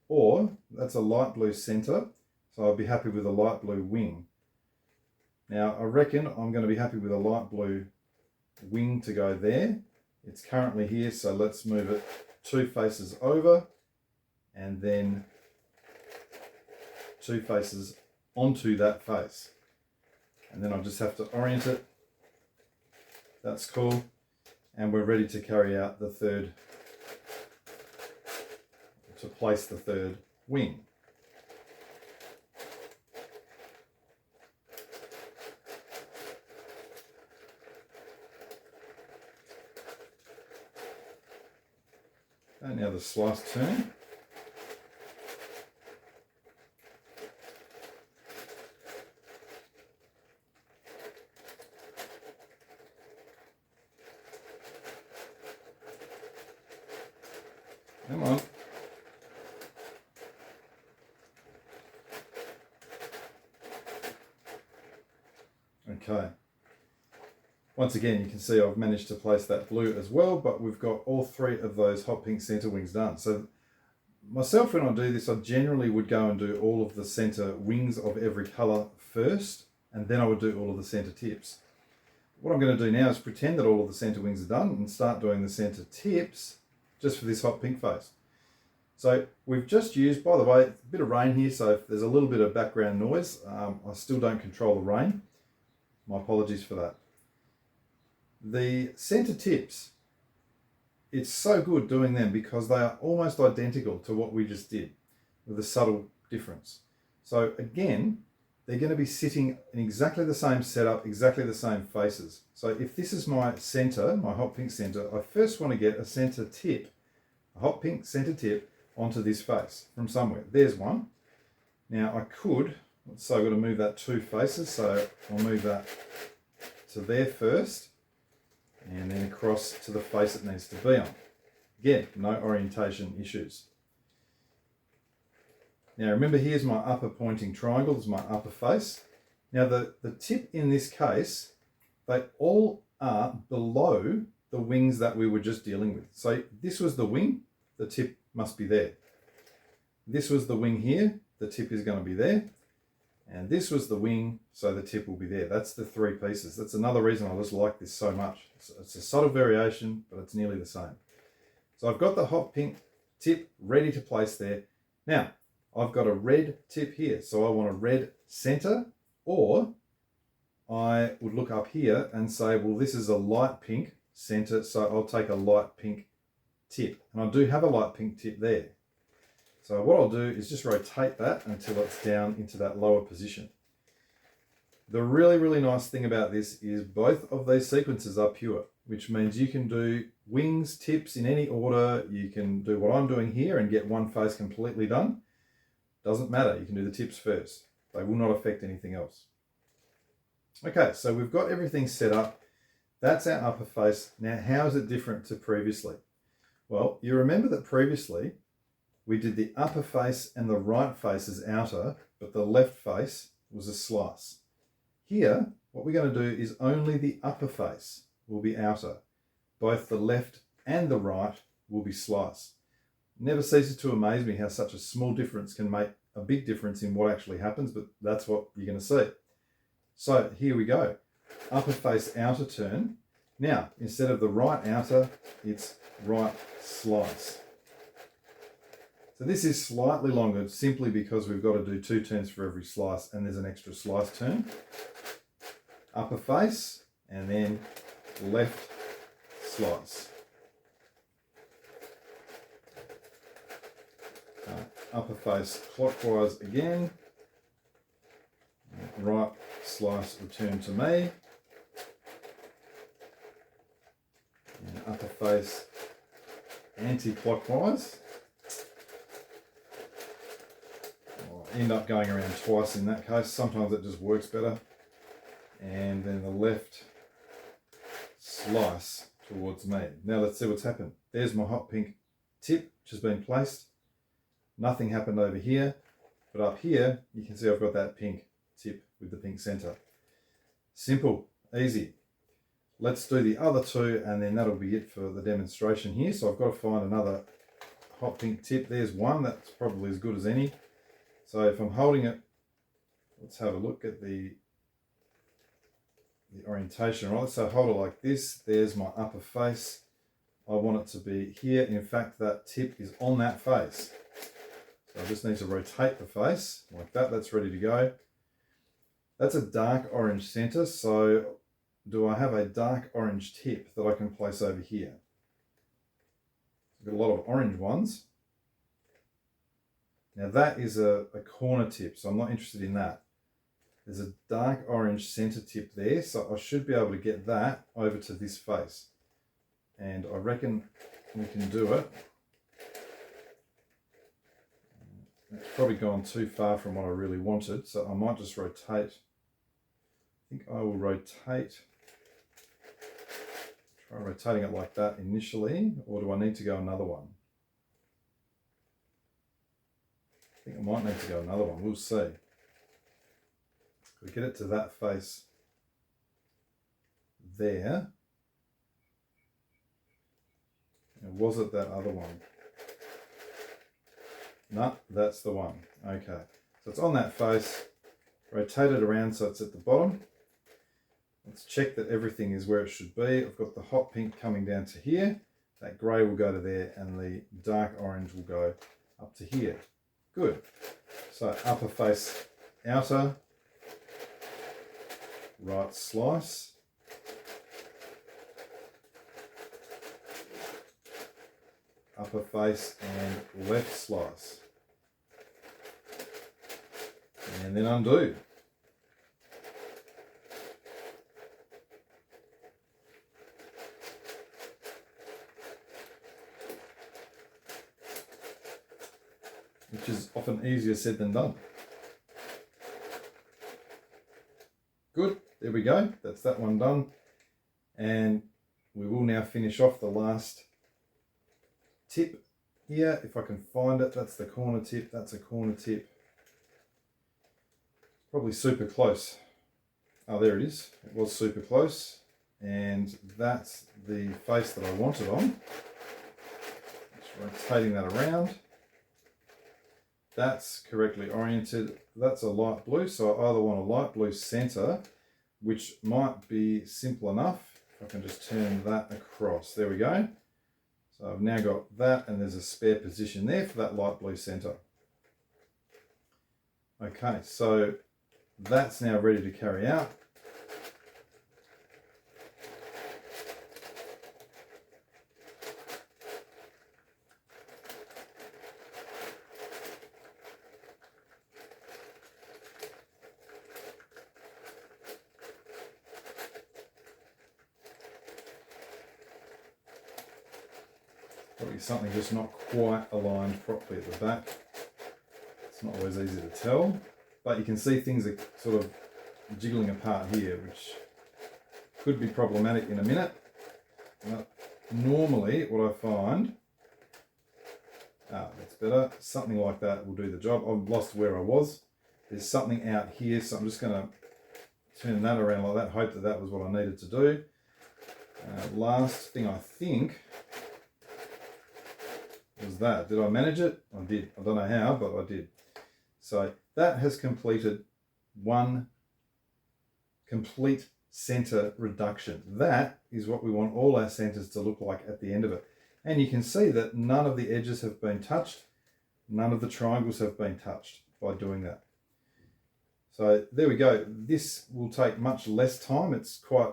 or that's a light blue center, so I'd be happy with a light blue wing. Now I reckon I'm going to be happy with a light blue wing to go there. It's currently here, so let's move it 2 faces over and then 2 faces onto that face. And then I'll just have to orient it. That's cool. And we're ready to carry out the third, to place the third wing. And now the slice turn. Come on. Okay. Once again, you can see I've managed to place that blue as well, but we've got all 3 of those hot pink center wings done. So myself, when I do this, I generally would go and do all of the center wings of every color first, and then I would do all of the center tips. What I'm going to do now is pretend that all of the center wings are done and start doing the center tips just for this hot pink face. So we've just used, by the way, a bit of rain here, so if there's a little bit of background noise, I still don't control the rain. My apologies for that. The center tips, it's so good doing them because they are almost identical to what we just did with a subtle difference. So again, they're going to be sitting in exactly the same setup, exactly the same faces. So if this is my center, my hot pink center, I first want to get a center tip, a hot pink center tip onto this face from somewhere. There's one. Now I could, so I've got to move that 2 faces, so I'll move that to there first, and then across to the face it needs to be on. Again, no orientation issues. Now remember, here's my upper pointing triangle, this is my upper face. Now the tip in this case, they all are below the wings that we were just dealing with. So this was the wing, the tip must be there. This was the wing here, the tip is going to be there. And this was the wing, so the tip will be there. That's the 3 pieces. That's another reason I just like this so much. It's a subtle variation, but it's nearly the same. So I've got the hot pink tip ready to place there. Now, I've got a red tip here, so I want a red center, or I would look up here and say, well, this is a light pink center, so I'll take a light pink tip. And I do have a light pink tip there. So what I'll do is just rotate that until it's down into that lower position. The really, really nice thing about this is both of these sequences are pure, which means you can do wings, tips in any order. You can do what I'm doing here and get one face completely done. Doesn't matter, you can do the tips first. They will not affect anything else. Okay, so we've got everything set up. That's our upper face. Now, how is it different to previously? Well, you remember that previously we did the upper face and the right face as outer, but the left face was a slice. Here, what we're going to do is only the upper face will be outer. Both the left and the right will be slice. Never ceases to amaze me how such a small difference can make a big difference in what actually happens, but that's what you're going to see. So here we go. Upper face outer turn. Now, instead of the right outer, it's right slice. So this is slightly longer simply because we've got to do 2 turns for every slice, and there's an extra slice turn. Upper face and then left slice. Upper face clockwise again. Right slice return to me. And upper face anti-clockwise. End up going around twice in that case. Sometimes it just works better. And then the left slice towards me. Now let's see what's happened. There's my hot pink tip which has been placed. Nothing happened over here, but up here you can see I've got that pink tip with the pink center. Simple, easy. let's do the other two and then that'll be it for the demonstration here. So I've got to find another hot pink tip. There's one that's probably as good as any. So if I'm holding it, let's have a look at the orientation, right? So hold it like this. There's my upper face. I want it to be here. In fact, that tip is on that face. So I just need to rotate the face like that. That's ready to go. That's a dark orange center. So do I have a dark orange tip that I can place over here? I've got a lot of orange ones. Now that is a corner tip, so I'm not interested in that. There's a dark orange center tip there, so I should be able to get that over to this face. And I reckon we can do it. It's probably gone too far from what I really wanted, so I might just rotate. I think I will rotate. Try rotating it like that initially, or do I need to go another one? I think I might need to go another one, we'll see. We get it to that face there. And was it that other one? No, that's the one. Okay, so it's on that face. Rotate it around so it's at the bottom. Let's check that everything is where it should be. I've got the hot pink coming down to here. That grey will go to there and the dark orange will go up to here. Good. So upper face, outer, right slice. Upper face and left slice. And then undo. Which is often easier said than done. Good, there we go, that's that one done. And we will now finish off the last tip here, if I can find it. That's the corner tip, that's a corner tip. Probably super close. Oh, there it is, it was super close. And that's the face that I wanted on. Just rotating that around. That's correctly oriented. That's a light blue, so I either want a light blue center, which might be simple enough. If I can just turn that across. There we go. So I've now got that, and there's a spare position there for that light blue center. Okay, so that's now ready to carry out. Probably something just not quite aligned properly at the back. It's not always easy to tell, but you can see things are sort of jiggling apart here, which could be problematic in a minute. But normally what I find, that's better, something like that will do the job. I've lost where I was. There's something out here, so I'm just going to turn that around like that, hope that that was what I needed to do. Last thing I think was that. Did I manage it? I did. I don't know how, but I did. So that has completed one complete center reduction. That is what we want all our centers to look like at the end of it. And you can see that none of the edges have been touched. None of the triangles have been touched by doing that. So there we go. This will take much less time. It's quite,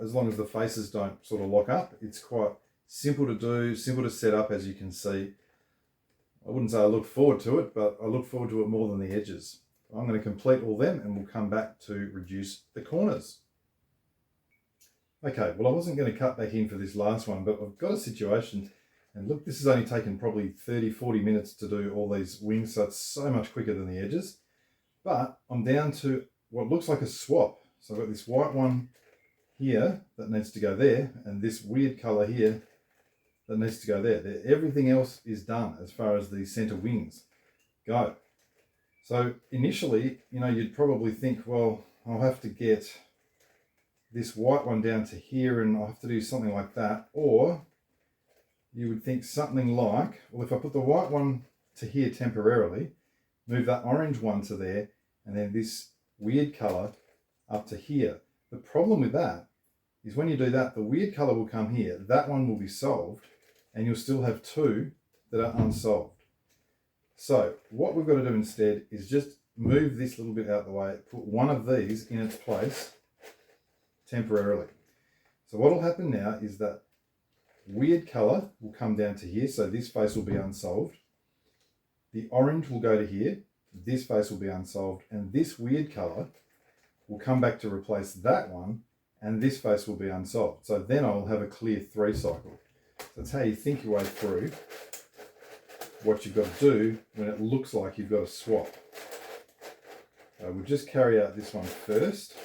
as long as the faces don't sort of lock up, it's quite simple to do, simple to set up, as you can see. I wouldn't say I look forward to it, but I look forward to it more than the edges. I'm going to complete all them and we'll come back to reduce the corners. Okay, well, I wasn't going to cut back in for this last one, but I've got a situation, and look, this has only taken probably 30-40 minutes to do all these wings, so it's so much quicker than the edges. But I'm down to what looks like a swap. So I've got this white one here that needs to go there, and this weird color here that needs to go there. Everything else is done as far as the center wings go. So initially, you'd probably think, well, I'll have to get this white one down to here and I'll have to do something like that. Or you would think something like, well, if I put the white one to here temporarily, move that orange one to there, and then this weird color up to here. The problem with that is when you do that, the weird color will come here, that one will be solved, and you'll still have two that are unsolved. So what we've got to do instead is just move this little bit out of the way, put one of these in its place temporarily. So what will happen now is that weird color will come down to here, so this face will be unsolved. The orange will go to here, this face will be unsolved, and this weird color will come back to replace that one, and this face will be unsolved. So then I'll have a clear 3 cycle. So that's how you think your way through what you've got to do when it looks like you've got a swap. We'll just carry out this one first.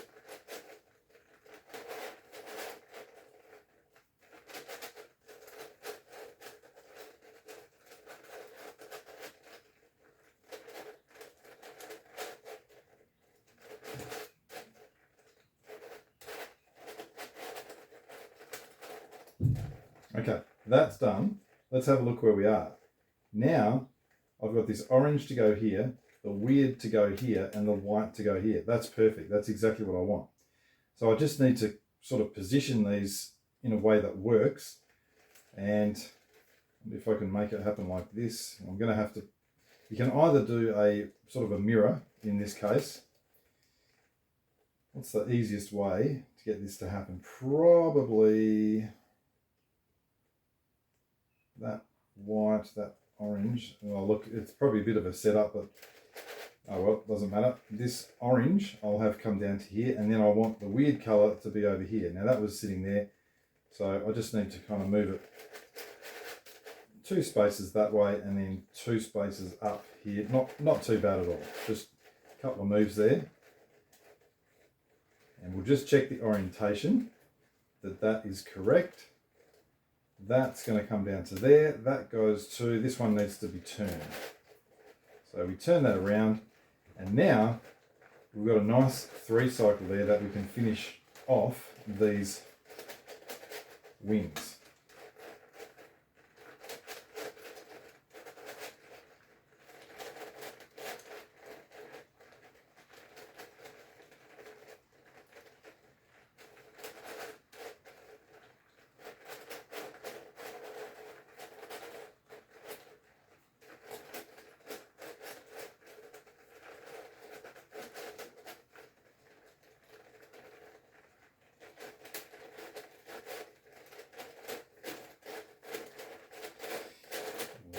Okay, that's done. Let's have a look where we are. Now, I've got this orange to go here, the weird to go here, and the white to go here. That's perfect. That's exactly what I want. So I just need to sort of position these in a way that works. And if I can make it happen like this, I'm going to have to, you can either do a sort of a mirror in this case. What's the easiest way to get this to happen? Probably that white, that orange. Oh, look, it's probably a bit of a setup, but oh well, doesn't matter. This orange I'll have come down to here, and then I want the weird color to be over here. Now that was sitting there, so I just need to kind of move it 2 spaces that way, and then 2 spaces up here. Not too bad at all. Just a couple of moves there, and we'll just check the orientation that is correct. That's going to come down to there. That goes to, this one needs to be turned. So we turn that around, and now we've got a nice 3 cycle there that we can finish off these wings.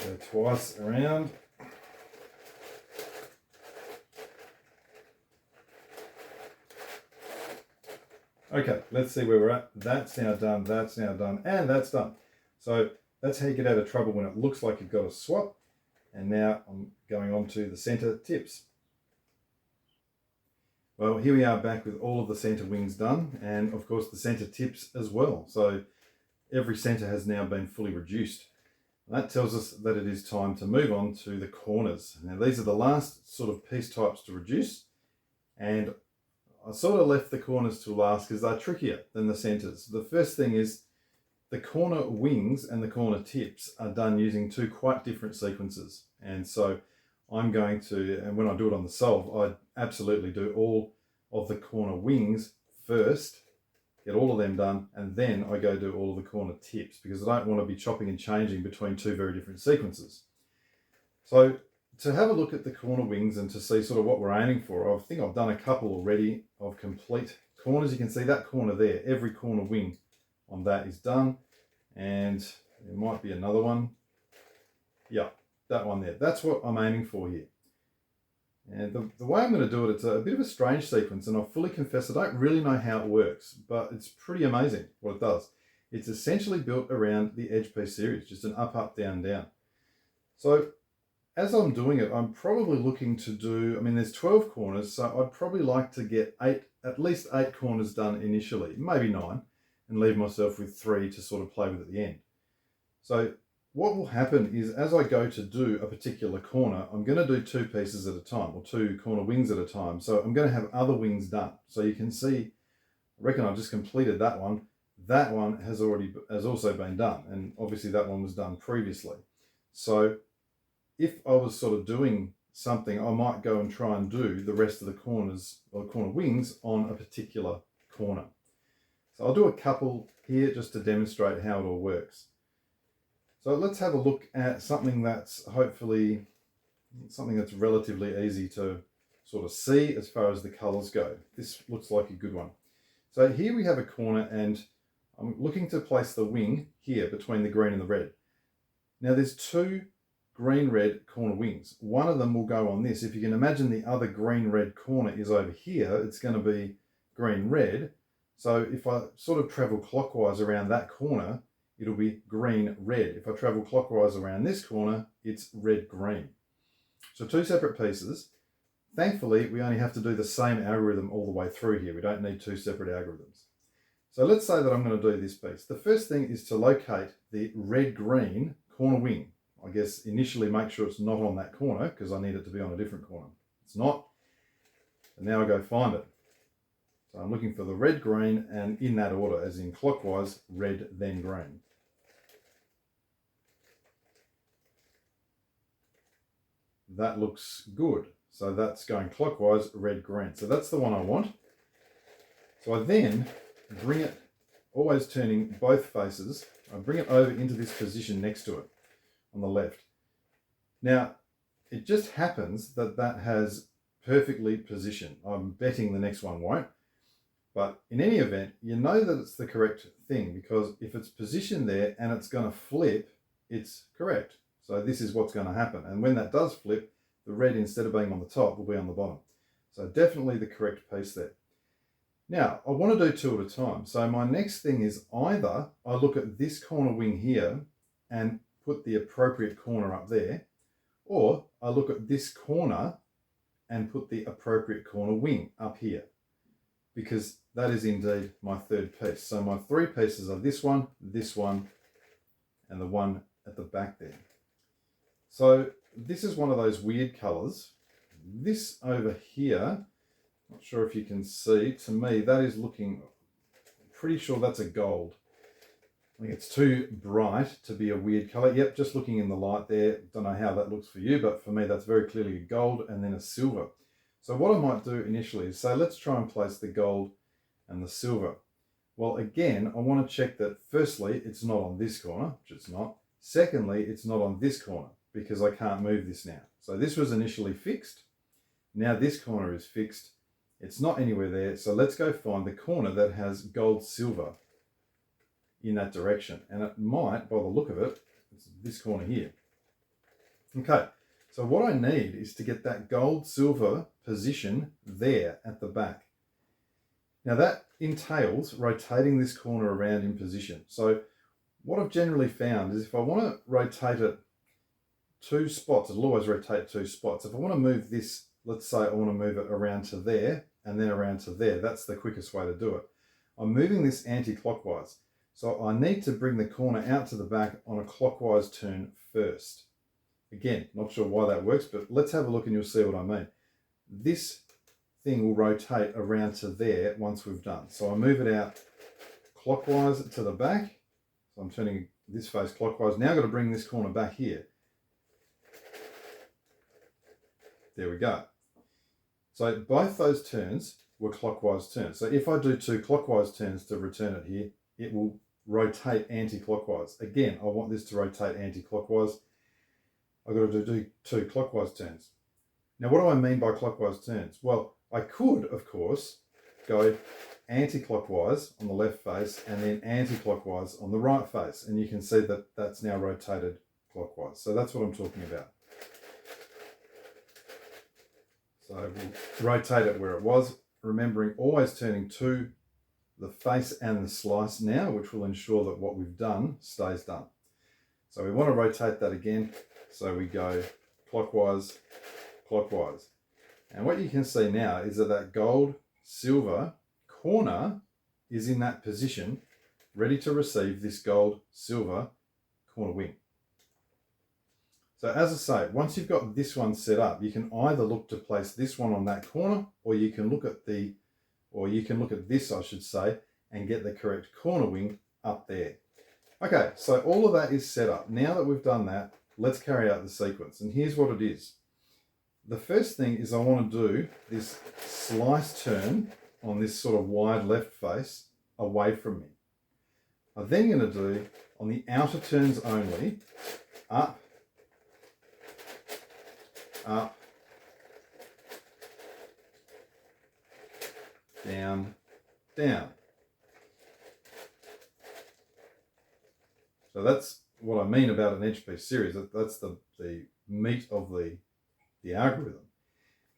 Go twice around. Okay, let's see where we're at. That's now done, that's now done, and that's done. So that's how you get out of trouble when it looks like you've got a swap. And now I'm going on to the center tips. Well, here we are back with all of the center wings done, and of course the center tips as well. So every center has now been fully reduced. That tells us that it is time to move on to the corners. Now these are the last sort of piece types to reduce, and I sort of left the corners to last because they're trickier than the centers. The first thing is the corner wings and the corner tips are done using 2 quite different sequences. And so I'm going to, and when I do it on the solve, I absolutely do all of the corner wings first, get all of them done, and then I go do all of the corner tips because I don't want to be chopping and changing between 2 very different sequences. So to have a look at the corner wings and to see sort of what we're aiming for, I think I've done a couple already of complete corners. You can see that corner there, every corner wing on that is done, and there might be another one. Yeah, that one there. That's what I'm aiming for here. And the way I'm going to do it, it's a bit of a strange sequence, and I'll fully confess I don't really know how it works, but it's pretty amazing what it does. It's essentially built around the edge piece series, just an up, up, down, down. So as I'm doing it, I'm probably looking to do, I mean, there's 12 corners, so I'd probably like to get at least 8 corners done initially, maybe 9, and leave myself with 3 to sort of play with at the end. So what will happen is as I go to do a particular corner, I'm going to do 2 pieces at a time, or 2 corner wings at a time. So I'm going to have other wings done. So you can see reckon I've just completed that one. That one has also been done, and obviously that one was done previously. So if I was sort of doing something, I might go and try and do the rest of the corners or corner wings on a particular corner. So I'll do a couple here just to demonstrate how it all works. So let's have a look at something that's hopefully something that's relatively easy to sort of see as far as the colors go. This looks like a good one. So here we have a corner, and I'm looking to place the wing here between the green and the red. Now there's two green-red corner wings. One of them will go on this. If you can imagine the other green-red corner is over here, it's going to be green-red. So if I sort of travel clockwise around that corner, it'll be green-red. If I travel clockwise around this corner, it's red-green. So two separate pieces. Thankfully, we only have to do the same algorithm all the way through here. We don't need two separate algorithms. So let's say that I'm going to do this piece. The first thing is to locate the red-green corner wing. I guess initially make sure it's not on that corner because I need it to be on a different corner. It's not. And now I go find it. So I'm looking for the red-green, and in that order, as in clockwise, red, then green. That looks good. So that's going clockwise, red, green. So that's the one I want. So I then bring it, always turning both faces, I bring it over into this position next to it on the left. Now, it just happens that that has perfectly positioned. I'm betting the next one won't. But in any event, you know that it's the correct thing, because if it's positioned there and it's going to flip, it's correct. So this is what's going to happen. And when that does flip, the red, instead of being on the top, will be on the bottom. So definitely the correct piece there. Now, I want to do two at a time. So my next thing is either I look at this corner wing here and put the appropriate corner up there, or I look at this corner and put the appropriate corner wing up here, because that is indeed my third piece. So my three pieces are this one, and the one at the back there. So this is one of those weird colors. This over here, not sure if you can see, to me that is looking, pretty sure that's a gold. I think it's too bright to be a weird color. Yep, just looking in the light there, don't know how that looks for you, but for me that's very clearly a gold and then a silver. So what I might do initially is say, let's try and place the gold and the silver. Well, again, I want to check that firstly, it's not on this corner, which it's not. Secondly, it's not on this corner, because I can't move this now. So this was initially fixed. Now this corner is fixed. It's not anywhere there. So let's go find the corner that has gold silver in that direction. And it might, by the look of it, it's this corner here. Okay, so what I need is to get that gold silver position there at the back. Now that entails rotating this corner around in position. So what I've generally found is if I want to rotate it two spots, it'll always rotate two spots. If I want to move this, let's say I want to move it around to there and then around to there, that's the quickest way to do it. I'm moving this anti-clockwise. So I need to bring the corner out to the back on a clockwise turn first. Again, not sure why that works, but let's have a look and you'll see what I mean. This thing will rotate around to there once we've done. So I move it out clockwise to the back. So I'm turning this face clockwise. Now I've got to bring this corner back here. There we go. So both those turns were clockwise turns. So if I do two clockwise turns to return it here, it will rotate anti-clockwise. Again, I want this to rotate anti-clockwise. I've got to do two clockwise turns. Now, what do I mean by clockwise turns? Well, I could, of course, go anti-clockwise on the left face and then anti-clockwise on the right face. And you can see that that's now rotated clockwise. So that's what I'm talking about. So we'll rotate it where it was, remembering always turning to the face and the slice now, which will ensure that what we've done stays done. So we want to rotate that again. So we go clockwise, clockwise. And what you can see now is that that gold silver corner is in that position, ready to receive this gold silver corner wing. So as I say, once you've got this one set up, you can either look to place this one on that corner, or you can look at the or you can look at this, I should say, and get the correct corner wing up there. Okay, so all of that is set up. Now that we've done that, let's carry out the sequence. And here's what it is. The first thing is I want to do this slice turn on this sort of wide left face away from me. I'm then going to do, on the outer turns only, up, up, down, down. So that's what I mean about an edge piece series. That's the meat of the algorithm.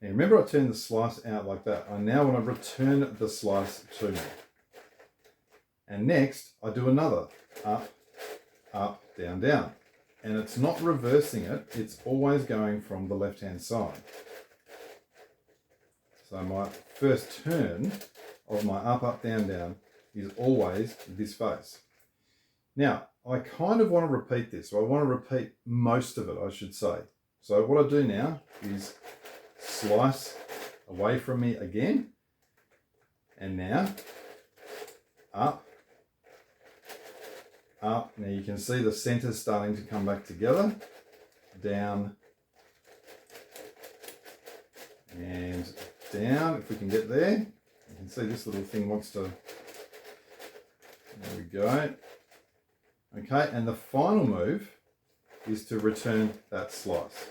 Now remember, I turned the slice out like that. I now want to return the slice to me. And next I do another up, up, down, down. And it's not reversing it, it's always going from the left hand side. So my first turn of my up, up, down, down is always this face. Now, I kind of want to repeat this, so I want to repeat most of it, I should say. So what I do now is slice away from me again, and now up, up. Now you can see the center starting to come back together, down, and down. If we can get there, you can see this little thing wants to, there we go. Okay, and the final move is to return that slice.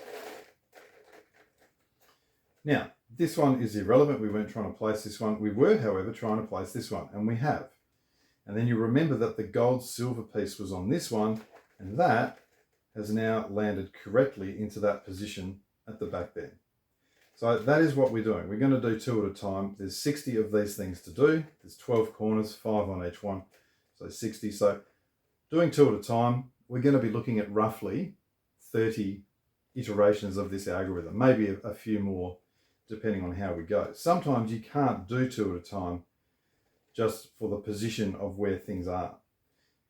Now, this one is irrelevant. We weren't trying to place this one. We were, however, trying to place this one, and we have. And then you remember that the gold silver piece was on this one, and that has now landed correctly into that position at the back there. So that is what we're doing. We're going to do 2 at a time. There's 60 of these things to do. There's 12 corners, 5 on each one, so 60. So doing 2 at a time, we're going to be looking at roughly 30 iterations of this algorithm, maybe a few more depending on how we go. Sometimes you can't do 2 at a time just for the position of where things are.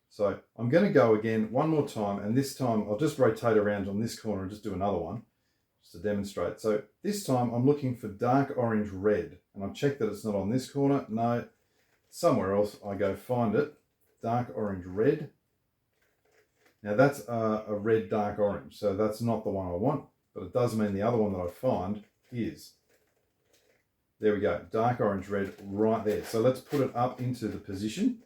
So I'm going to go again one more time, and this time I'll just rotate around on this corner and just do another one just to demonstrate. So this time I'm looking for dark orange red, and I've checked that it's not on this corner. No, somewhere else. I go find it, dark orange red. Now that's a red dark orange, so that's not the one I want, but it does mean the other one that I find is. There we go, dark orange red right there. So let's put it up into the position.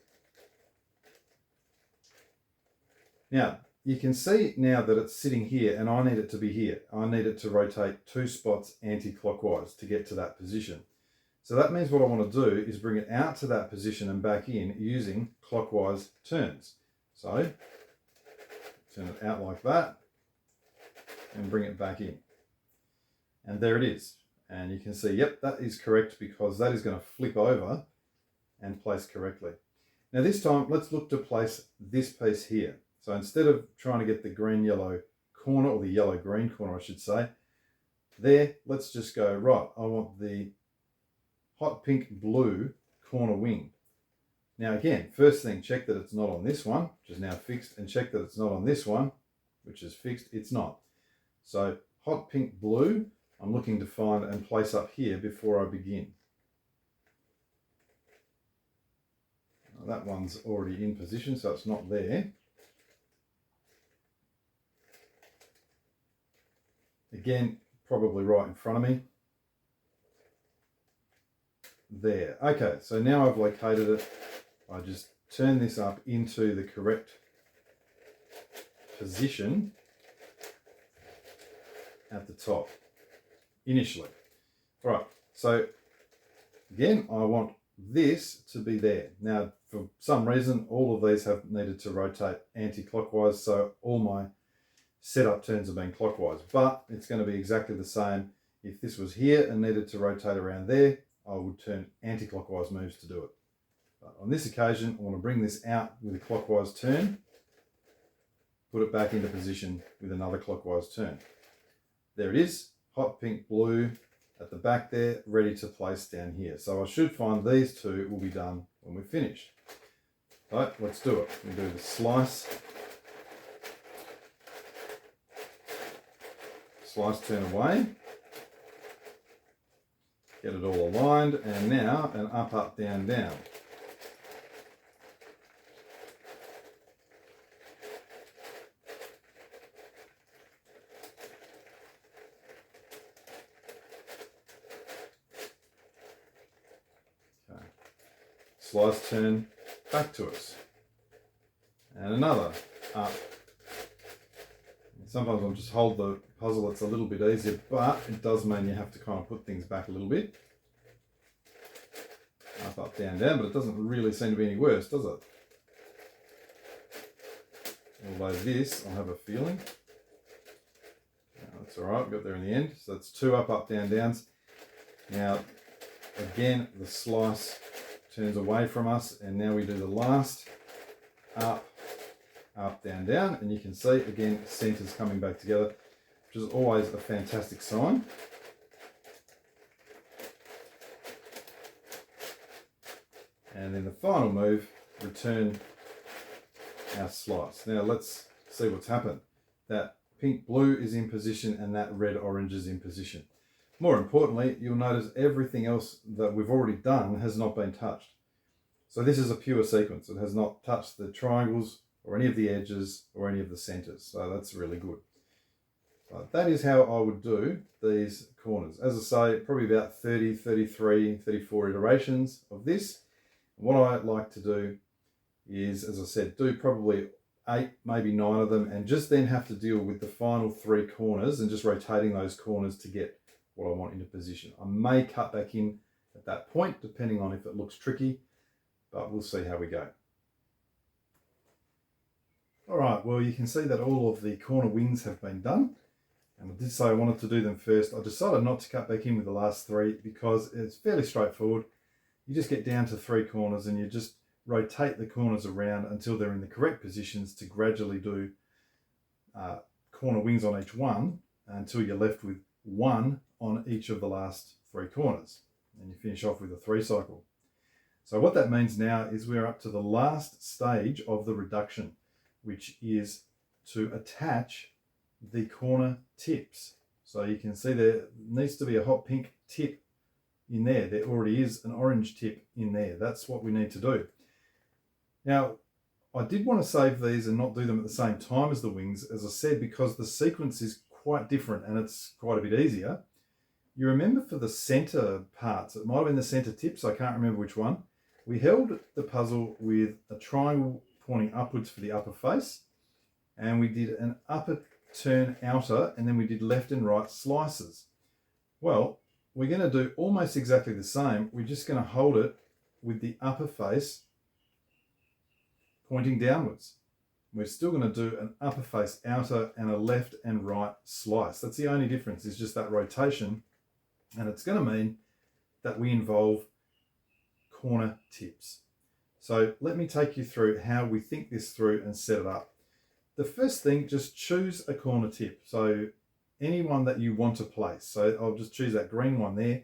Now, you can see now that it's sitting here, and I need it to be here. I need it to rotate 2 spots anti-clockwise to get to that position. So that means what I want to do is bring it out to that position and back in using clockwise turns. So turn it out like that and bring it back in. And there it is. And you can see, yep, that is correct, because that is going to flip over and place correctly. Now this time, let's look to place this piece here. So instead of trying to get the green-yellow corner, or the yellow-green corner, I should say, there, let's just go, right, I want the hot pink blue corner wing. Now again, first thing, check that it's not on this one, which is now fixed, and check that it's not on this one, which is fixed. It's not. So hot pink blue, I'm looking to find and place up here before I begin. Now, that one's already in position, so it's not there. Again, probably right in front of me. There. Okay, so now I've located it. I just turn this up into the correct position at the top initially. All right, so again, I want this to be there. Now, for some reason, all of these have needed to rotate anti-clockwise, so all my setup turns have been clockwise, but it's going to be exactly the same. If this was here and needed to rotate around there, I would turn anti-clockwise moves to do it. But on this occasion, I want to bring this out with a clockwise turn, put it back into position with another clockwise turn. There it is, hot pink blue at the back there, ready to place down here. So I should find these 2 will be done when we're finished. Right, let's do it. We'll do the slice turn away, Get it all aligned, and now an up, up, down, down. Okay. Slice turn back to us. And another up. Sometimes I'll just hold the puzzle, it's a little bit easier, but it does mean you have to kind of put things back a little bit. Up, up, down, down, but it doesn't really seem to be any worse, does it? Although this, I have a feeling. That's all right, we got there in the end. So that's 2 up, up, down, downs. Now, again, the slice turns away from us, and now we do the last up, up, down, down, and you can see again centers coming back together, which is always a fantastic sign. And then the final move, return our slice. Now let's see what's happened. That pink blue is in position and that red orange is in position. More importantly, you'll notice everything else that we've already done has not been touched. So this is a pure sequence. It has not touched the triangles or any of the edges or any of the centers. So that's really good. So that is how I would do these corners. As I say, probably about 30, 33, 34 iterations of this. What I like to do is, as I said, do probably 8, maybe 9 of them, and just then have to deal with the final 3 corners and just rotating those corners to get what I want into position. I may cut back in at that point, depending on if it looks tricky, but we'll see how we go. All right, well, you can see that all of the corner wings have been done. And I did say I wanted to do them first. I decided not to cut back in with the last 3 because it's fairly straightforward. You just get down to 3 corners and you just rotate the corners around until they're in the correct positions to gradually do corner wings on each one until you're left with 1 on each of the last 3 corners. And you finish off with a 3 cycle. So what that means now is we're up to the last stage of the reduction, which is to attach the corner tips. So you can see there needs to be a hot pink tip in there. There already is an orange tip in there. That's what we need to do. Now, I did want to save these and not do them at the same time as the wings, as I said, because the sequence is quite different and it's quite a bit easier. You remember for the center parts, it might have been the center tips, I can't remember which one. We held the puzzle with a triangle pointing upwards for the upper face, and we did an upper turn outer, and then we did left and right slices. Well, we're going to do almost exactly the same. We're just going to hold it with the upper face pointing downwards. We're still going to do an upper face outer and a left and right slice. That's the only difference, is just that rotation, and it's going to mean that we involve corner tips. So let me take you through how we think this through and set it up. The first thing, just choose a corner tip. So any one that you want to place. So I'll just choose that green one there.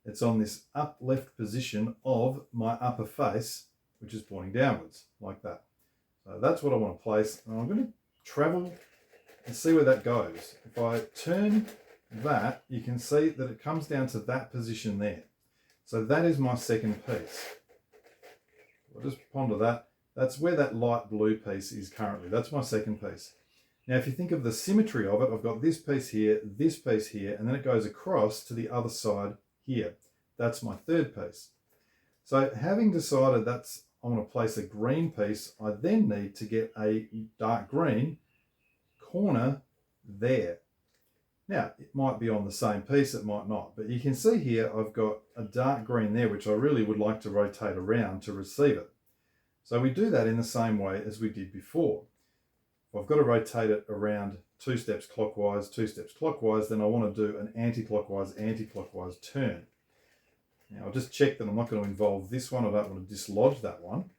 It's on this up left position of my upper face, which is pointing downwards like that. So that's what I want to place. And I'm going to travel and see where that goes. If I turn that, you can see that it comes down to that position there. So that is my second piece. I'll just ponder that. That's where that light blue piece is currently. That's my second piece. Now, if you think of the symmetry of it, I've got this piece here, and then it goes across to the other side here. That's my third piece. So having decided that's, I want to place a green piece, I then need to get a dark green corner there. Now, it might be on the same piece, it might not, but you can see here I've got a dark green there, which I really would like to rotate around to receive it. So we do that in the same way as we did before. If I've got to rotate it around 2 steps clockwise, 2 steps clockwise, then I want to do an anti-clockwise turn. Now I'll just check that I'm not going to involve this one. I don't want to dislodge that one.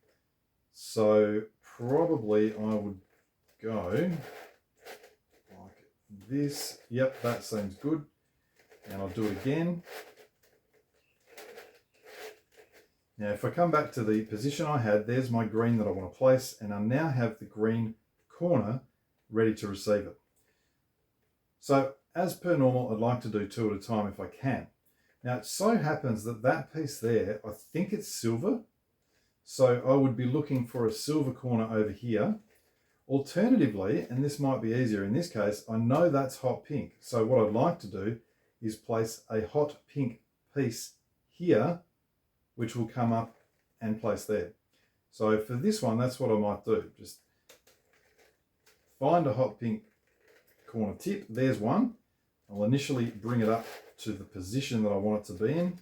So probably I would go like this. Yep, that seems good. And I'll do it again. Now if I come back to the position I had, there's my green that I want to place, and I now have the green corner ready to receive it. So as per normal, I'd like to do 2 at a time if I can. Now it so happens that that piece there, I think it's silver. So I would be looking for a silver corner over here. Alternatively, and this might be easier in this case, I know that's hot pink. So what I'd like to do is place a hot pink piece here, which will come up and place there. So for this one, that's what I might do. Just find a hot pink corner tip. There's one. I'll initially bring it up to the position that I want it to be in.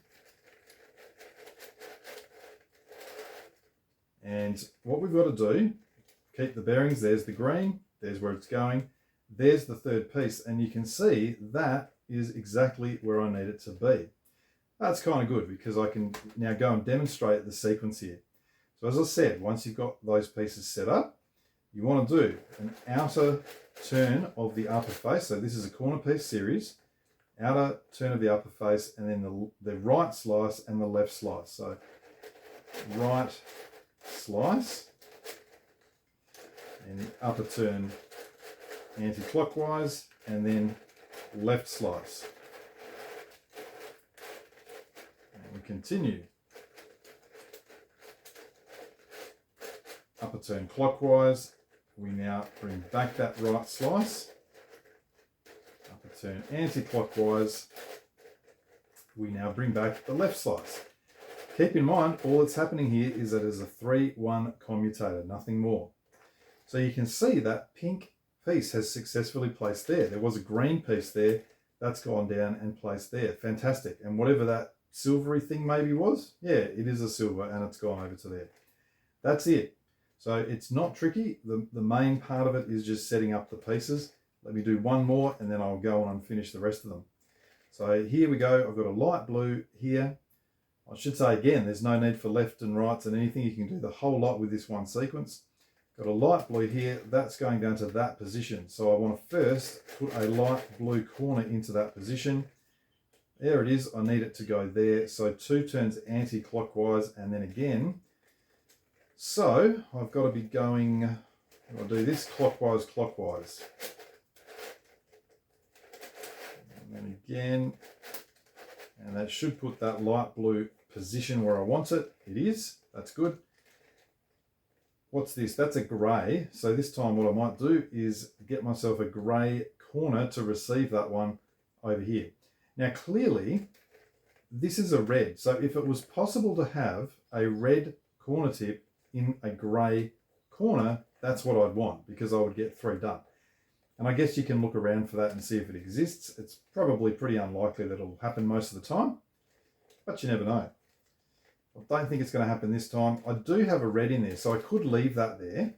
And what we've got to do, keep the bearings. There's the green, there's where it's going, there's the third piece, and you can see that is exactly where I need it to be. That's kind of good because I can now go and demonstrate the sequence here. So as I said, once you've got those pieces set up, you want to do an outer turn of the upper face. So this is a corner piece series, outer turn of the upper face, and then the right slice and the left slice. So right slice, and the upper turn anti-clockwise, and then left slice. And we continue. Upper turn clockwise, we now bring back that right slice. Upper turn anti-clockwise, we now bring back the left slice. Keep in mind, all that's happening here is that it's a 3-1 commutator, nothing more. So you can see that pink piece has successfully placed there. There was a green piece there, that's gone down and placed there. Fantastic. And whatever that silvery thing maybe was, yeah, it is a silver and it's gone over to there. That's it. So it's not tricky. The main part of it is just setting up the pieces. Let me do one more and then I'll go on and finish the rest of them. So here we go. I've got a light blue here. I should say again, there's no need for left and rights and anything. You can do the whole lot with this one sequence. Got a light blue here, that's going down to that position. So I want to first put a light blue corner into that position. There it is, I need it to go there. So 2 turns anti-clockwise and then again. So I've got to be going, I'll do this clockwise, clockwise. And then again, and that should put that light blue position where I want it. It is, that's good. What's this? That's a grey. So this time what I might do is get myself a grey corner to receive that one over here. Now clearly, this is a red. So if it was possible to have a red corner tip in a grey corner, that's what I'd want because I would get 3 done. And I guess you can look around for that and see if it exists. It's probably pretty unlikely that it'll happen most of the time, but you never know. I don't think it's going to happen this time. I do have a red in there, so I could leave that there,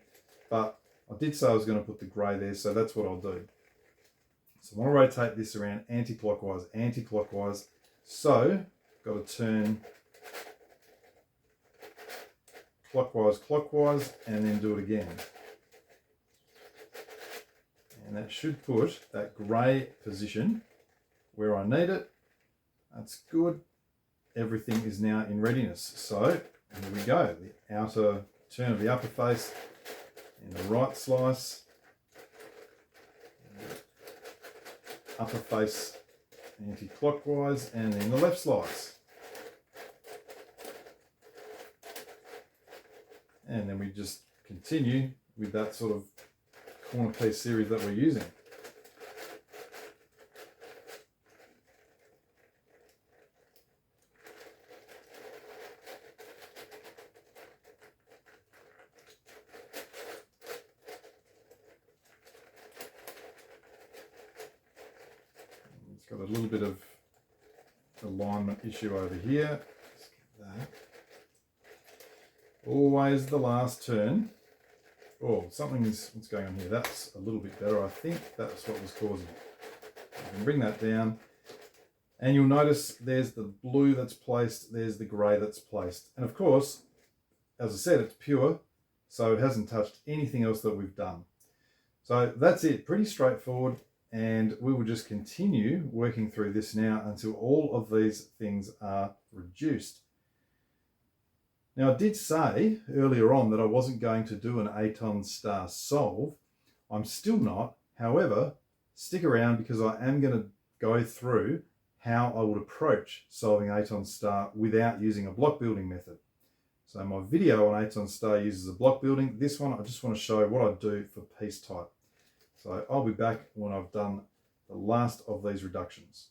but I did say I was going to put the grey there, so that's what I'll do. So I want to rotate this around anti-clockwise, anti-clockwise. So got to turn clockwise, clockwise, and then do it again. And that should put that grey position where I need it. That's good. Everything is now in readiness. So here we go. The outer turn of the upper face and the right slice. Upper face anti-clockwise and then the left slice. And then we just continue with that sort of corner piece series that we're using. It's got a little bit of alignment issue over here. Let's get that. Always the last turn. Oh, something is, what's going on here? That's a little bit better. I think that's what was causing it. I can bring that down. And you'll notice there's the blue that's placed, there's the grey that's placed. And of course, as I said, it's pure, so it hasn't touched anything else that we've done. So that's it, pretty straightforward. And we will just continue working through this now until all of these things are reduced. Now, I did say earlier on that I wasn't going to do an Eitan star solve. I'm still not. However, stick around because I am going to go through how I would approach solving Eitan star without using a block building method. So my video on Eitan star uses a block building. This one, I just want to show what I do for piece type. So I'll be back when I've done the last of these reductions.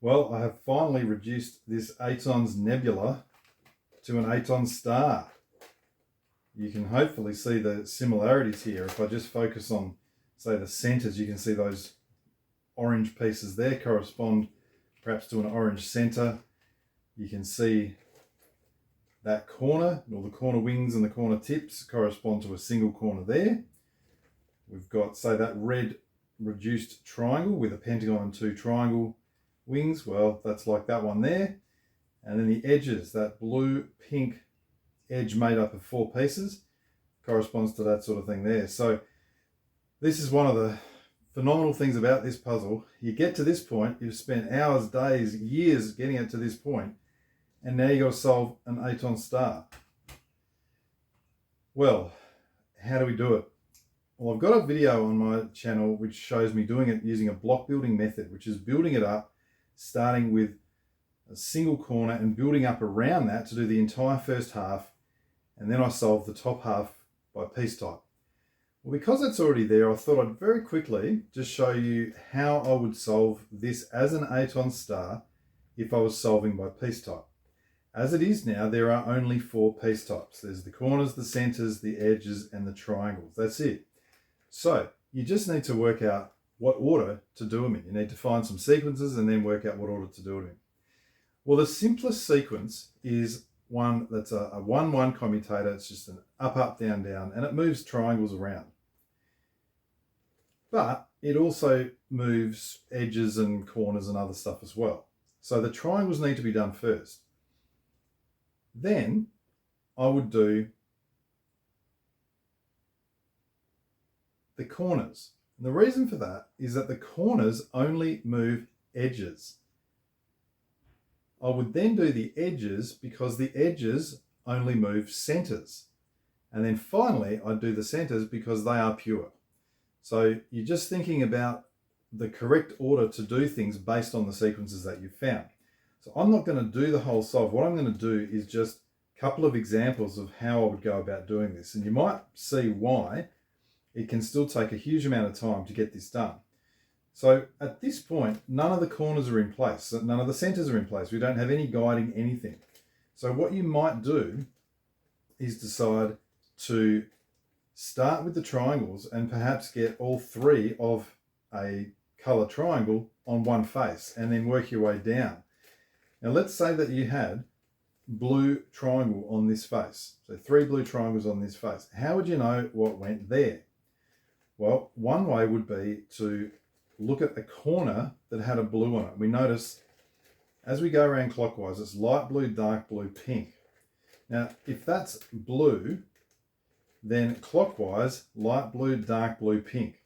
Well, I have finally reduced this Eitan's Nebula to an Eitan star. You can hopefully see the similarities here. If I just focus on, say, the centers, you can see those orange pieces there correspond perhaps to an orange center. You can see that corner, or the corner wings and the corner tips correspond to a single corner there. We've got, say, that red reduced triangle with a pentagon and two triangle wings. Well, that's like that one there. And then the edges, that blue pink edge made up of 4 pieces, corresponds to that sort of thing there. So this is one of the phenomenal things about this puzzle. You get to this point, you've spent hours, days, years getting it to this point, and now you've got to solve an Eitan star. Well, how do we do it? Well, I've got a video on my channel which shows me doing it using a block building method, which is building it up, starting with a single corner and building up around that to do the entire first half, and then I solve the top half by piece type. Well, because it's already there, I thought I'd very quickly just show you how I would solve this as an Eitan star if I was solving by piece type. As it is now, there are only 4 piece types. There's the corners, the centers, the edges, and the triangles. That's it. So you just need to work out what order to do them in. You need to find some sequences and then work out what order to do it in. Well, the simplest sequence is one that's a 1-1 commutator. It's just an up, up, down, down, and it moves triangles around. But it also moves edges and corners and other stuff as well. So the triangles need to be done first. Then I would do the corners. And the reason for that is that the corners only move edges. I would then do the edges because the edges only move centers. And then finally, I'd do the centers because they are pure. So you're just thinking about the correct order to do things based on the sequences that you've found. So I'm not going to do the whole solve. What I'm going to do is just a couple of examples of how I would go about doing this. And you might see why it can still take a huge amount of time to get this done. So at this point, none of the corners are in place. None of the centers are in place. We don't have any guiding anything. So what you might do is decide to start with the triangles and perhaps get all 3 of a color triangle on one face and then work your way down. Now let's say that you had blue triangle on this face. So 3 blue triangles on this face. How would you know what went there? Well, one way would be to look at a corner that had a blue on it. We notice as we go around clockwise, it's light blue, dark blue, pink. Now, if that's blue, then clockwise, light blue, dark blue, pink.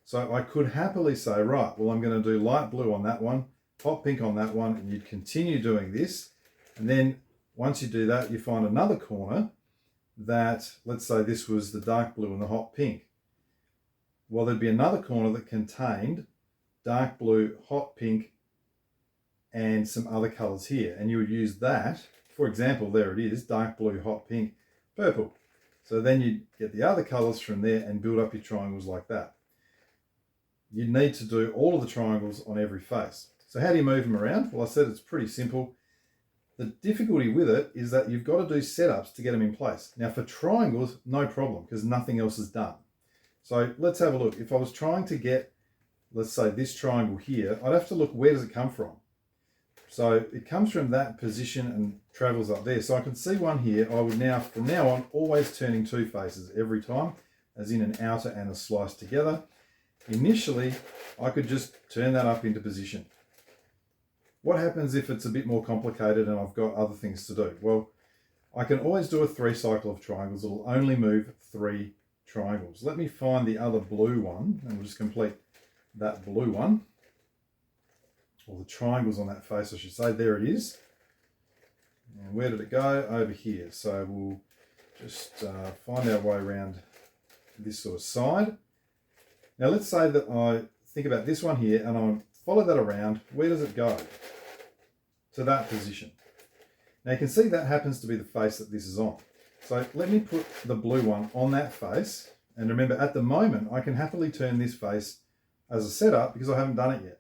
So I could happily say, right, well, I'm going to do light blue on that one, hot pink on that one, and you'd continue doing this. And then once you do that, you find another corner that, let's say this was the dark blue and the hot pink. Well, there'd be another corner that contained dark blue, hot pink, and some other colors here. And you would use that, for example, there it is, dark blue, hot pink, purple. So then you'd get the other colors from there and build up your triangles like that. You need to do all of the triangles on every face. So how do you move them around? Well, I said it's pretty simple. The difficulty with it is that you've got to do setups to get them in place. Now for triangles, no problem, because nothing else is done. So let's have a look. If I was trying to get, let's say, this triangle here, I'd have to look, where does it come from? So it comes from that position and travels up there. So I can see one here. I would now, from now on, always turning 2 faces every time, as in an outer and a slice together. Initially, I could just turn that up into position. What happens if it's a bit more complicated and I've got other things to do? Well, I can always do a 3 cycle of triangles. It'll only move 3 triangles. Let me find the other blue one and we'll just complete that blue one. Or the triangles on that face, I should say. There it is. And where did it go? Over here. So we'll just find our way around this sort of side. Now let's say that I think about this one here and I'm follow that around. Where does it go? To that position. Now you can see that happens to be the face that this is on. So let me put the blue one on that face. And remember, at the moment, I can happily turn this face as a setup because I haven't done it yet.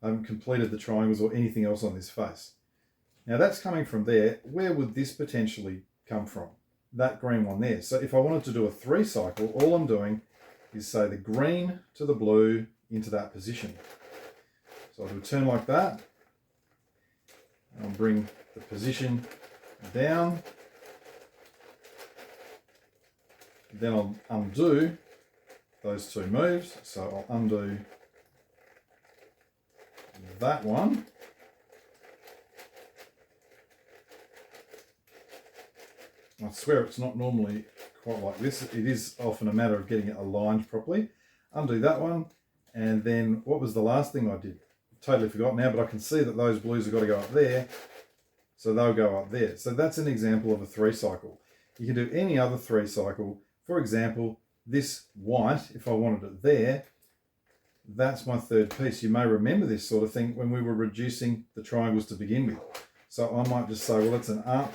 I haven't completed the triangles or anything else on this face. Now that's coming from there. Where would this potentially come from? That green one there. So if I wanted to do a 3 cycle, all I'm doing is say the green to the blue into that position. So I'll do a turn like that. I'll bring the position down. Then I'll undo those 2 moves. So I'll undo that one. I swear it's not normally quite like this. It is often a matter of getting it aligned properly. Undo that one. And then what was the last thing I did? Totally forgot now, but I can see that those blues have got to go up there. So they'll go up there. So that's an example of a 3 cycle. You can do any other 3 cycle. For example, this white, if I wanted it there, that's my 3rd piece. You may remember this sort of thing when we were reducing the triangles to begin with. So I might just say, well, it's an up,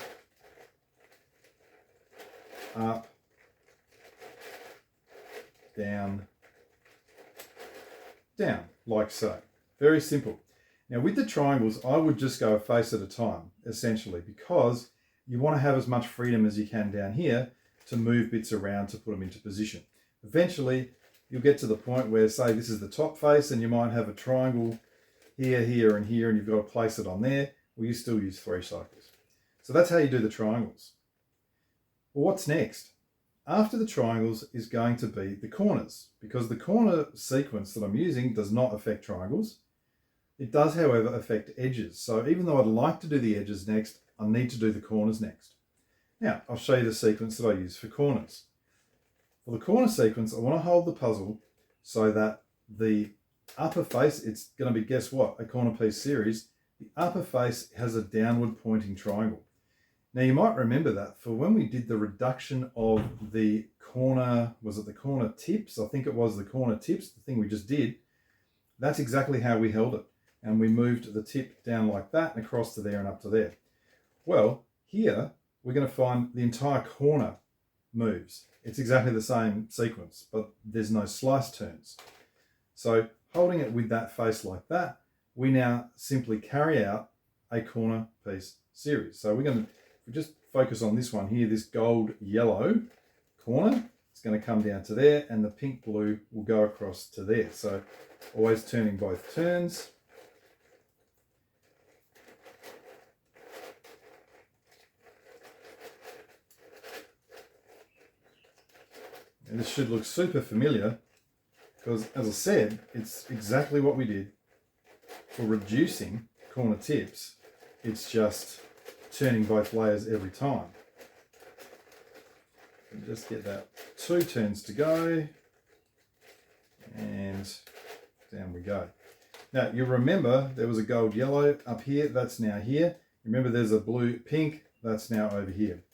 up, down, down, like so. Very simple. Now with the triangles, I would just go a face at a time, essentially, because you want to have as much freedom as you can down here to move bits around to put them into position. Eventually, you'll get to the point where, say, this is the top face, and you might have a triangle here, here, and here, and you've got to place it on there. Well, you still use 3 cycles. So that's how you do the triangles. Well, what's next? After the triangles is going to be the corners, because the corner sequence that I'm using does not affect triangles. It does, however, affect edges. So even though I'd like to do the edges next, I need to do the corners next. Now, I'll show you the sequence that I use for corners. For the corner sequence, I want to hold the puzzle so that the upper face, it's going to be, guess what, a corner piece series. The upper face has a downward pointing triangle. Now you might remember that for when we did the reduction of the corner, was it the corner tips? I think it was the corner tips, the thing we just did. That's exactly how we held it. And we moved the tip down like that and across to there and up to there. Well, here we're going to find the entire corner moves. It's exactly the same sequence, but there's no slice turns. So holding it with that face like that, we now simply carry out a corner piece series. So we're going to, if we just focus on this one here, this gold yellow corner, it's going to come down to there, and the pink blue will go across to there. So always turning both turns. And this should look super familiar because, as I said, it's exactly what we did for reducing corner tips. It's just turning both layers every time. And just get that 2 turns to go, and down we go. Now you remember there was a gold yellow up here, that's now here. Remember there's a blue pink, that's now over here.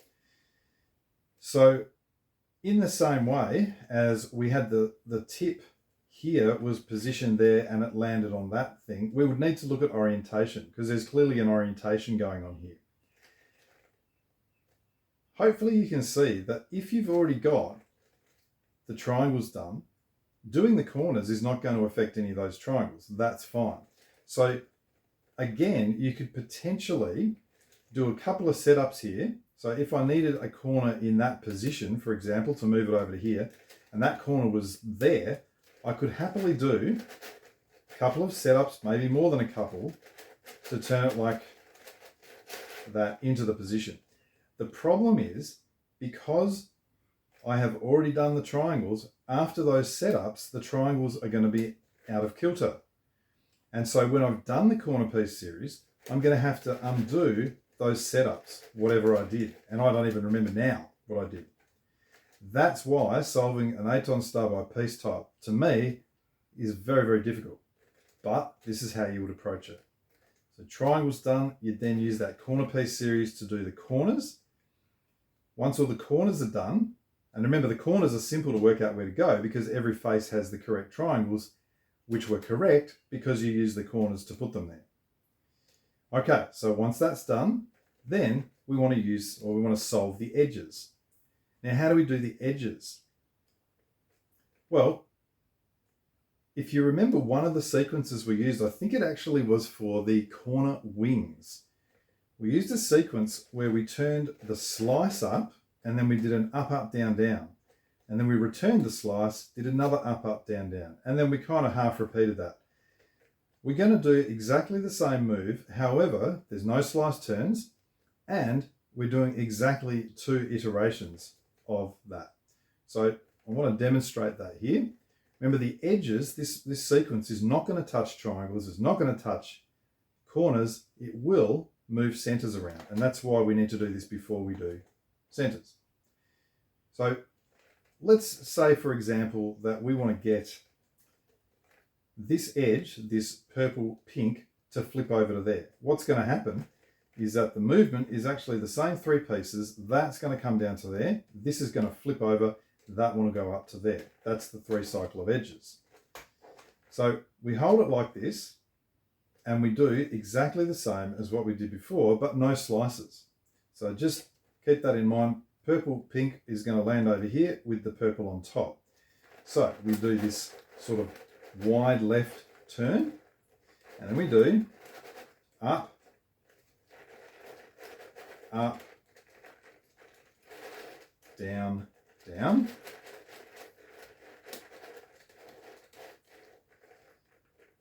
So in the same way as we had the tip here was positioned there and it landed on that thing, we would need to look at orientation because there's clearly an orientation going on here. Hopefully you can see that if you've already got the triangles done, doing the corners is not going to affect any of those triangles. That's fine. So again, you could potentially do a couple of setups here. So if I needed a corner in that position, for example, to move it over to here, and that corner was there, I could happily do a couple of setups, maybe more than a couple, to turn it like that into the position. The problem is, because I have already done the triangles, after those setups, the triangles are going to be out of kilter. And so when I've done the corner piece series, I'm going to have to undo those setups, whatever I did. And I don't even remember now what I did. That's why solving an Eitan star by piece type, to me, is very, very difficult. But this is how you would approach it. So triangles done, you then use that corner piece series to do the corners. Once all the corners are done, and remember the corners are simple to work out where to go because every face has the correct triangles. which were correct because you used the corners to put them there. Okay, so once that's done, then we want to solve the edges. Now, how do we do the edges? Well, if you remember one of the sequences we used, I think it actually was for the corner wings. We used a sequence where we turned the slice up and then we did an up, up, down, down. And then we returned the slice, did another up, up, down, down. And then we kind of half repeated that. We're going to do exactly the same move. However, there's no slice turns and we're doing exactly 2 iterations of that. So I want to demonstrate that here. Remember the edges, this sequence is not going to touch triangles, it's not going to touch corners, it will move centers around. And that's why we need to do this before we do centers. So let's say, for example, that we want to get this edge, this purple pink, to flip over to there. What's going to happen is that the movement is actually the same 3 pieces. That's going to come down to there. This is going to flip over. That one will go up to there. That's the 3 cycle of edges. So we hold it like this and we do exactly the same as what we did before, but no slices. So just keep that in mind. Purple pink is going to land over here with the purple on top. So we do this sort of wide left turn and then we do up, up, down, down.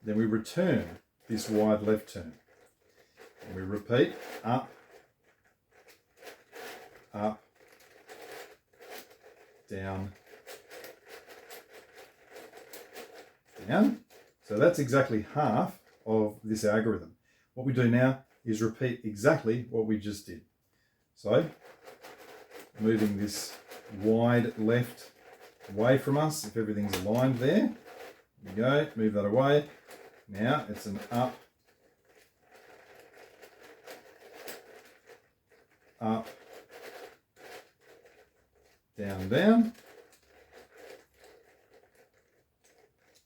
Then we return this wide left turn. And we repeat up, up, down, down. So that's exactly half of this algorithm. What we do now is repeat exactly what we just did. So moving this wide left away from us, if everything's aligned there, we go, move that away. Now it's an up, up, down, down.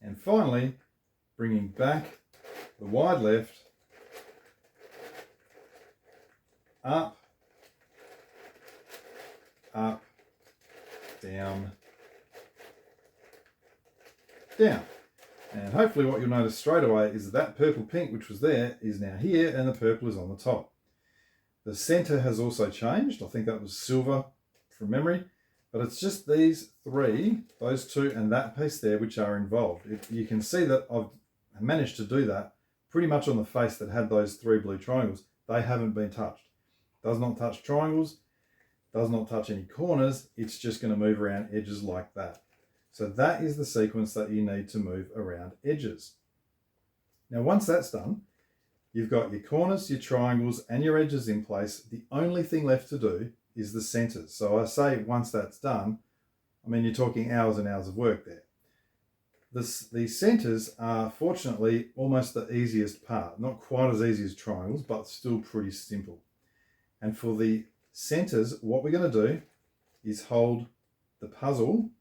And finally, bringing back the wide left, up, up, down, down. And hopefully what you'll notice straight away is that purple pink, which was there, is now here, and the purple is on the top. The center has also changed. I think that was silver from memory, but it's just these 3, those 2 and that piece there, which are involved. You can see that I've managed to do that pretty much on the face that had those 3 blue triangles. They haven't been touched. Does not touch triangles, does not touch any corners. It's just going to move around edges like that. So that is the sequence that you need to move around edges. Now, once that's done, you've got your corners, your triangles, and your edges in place. The only thing left to do is the centers. So I say once that's done, I mean, you're talking hours and hours of work there. The centers are fortunately almost the easiest part. Not quite as easy as triangles, but still pretty simple. And for the centers, what we're going to do is hold the puzzle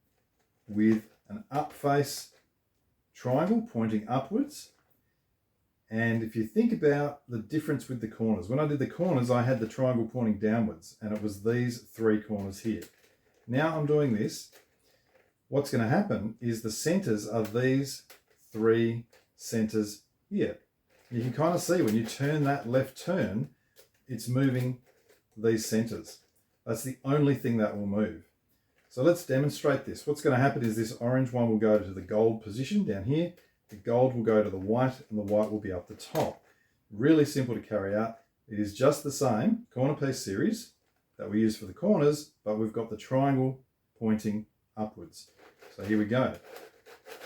with an up face triangle pointing upwards. And if you think about the difference with the corners, when I did the corners, I had the triangle pointing downwards and it was these 3 corners here. Now I'm doing this. What's going to happen is the centers are these 3 centers here. You can kind of see when you turn that left turn, it's moving these centers. That's the only thing that will move. So let's demonstrate this. What's going to happen is this orange one will go to the gold position down here. The gold will go to the white and the white will be up the top. Really simple to carry out. It is just the same corner piece series that we use for the corners, but we've got the triangle pointing upwards. So here we go.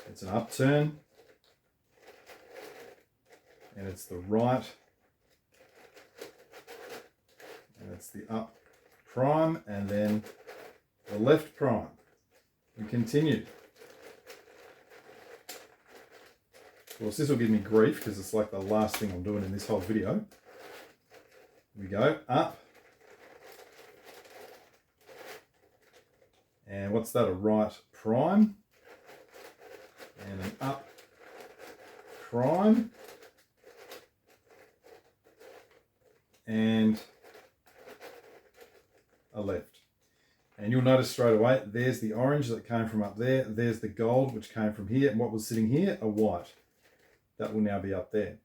It's an upturn and it's the right and it's the up prime and then the left prime. We continue. Of course, this will give me grief because it's like the last thing I'm doing in this whole video. Here we go, up. And what's that, a right prime? And an up prime and a left. And you'll notice straight away, there's the orange that came from up there. There's the gold, which came from here. And what was sitting here, a white. That will now be up there.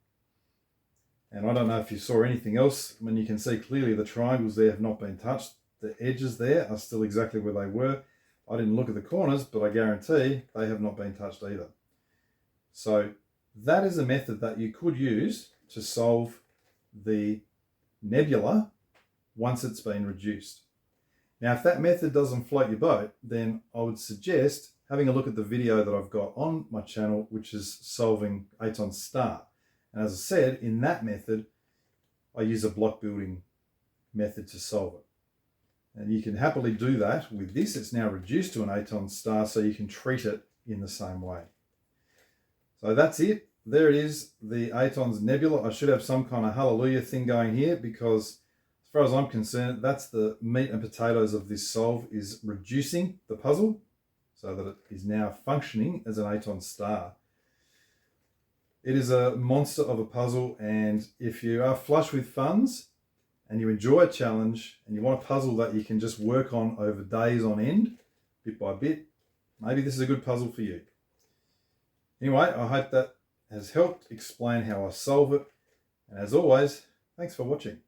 And I don't know if you saw anything else. I mean, you can see clearly the triangles there have not been touched. The edges there are still exactly where they were. I didn't look at the corners, but I guarantee they have not been touched either. So that is a method that you could use to solve the nebula once it's been reduced. Now, if that method doesn't float your boat, then I would suggest having a look at the video that I've got on my channel, which is solving Eitan's star. And as I said, in that method, I use a block building method to solve it. And you can happily do that with this. It's now reduced to an Eitan star, so you can treat it in the same way. So that's it. There it is, the Eitan's nebula. I should have some kind of hallelujah thing going here because as far as I'm concerned, that's the meat and potatoes of this solve, is reducing the puzzle so that it is now functioning as an Eitan star. It is a monster of a puzzle, and if you are flush with funds and you enjoy a challenge and you want a puzzle that you can just work on over days on end, bit by bit, maybe this is a good puzzle for you. Anyway, I hope that has helped explain how I solve it. And as always, thanks for watching.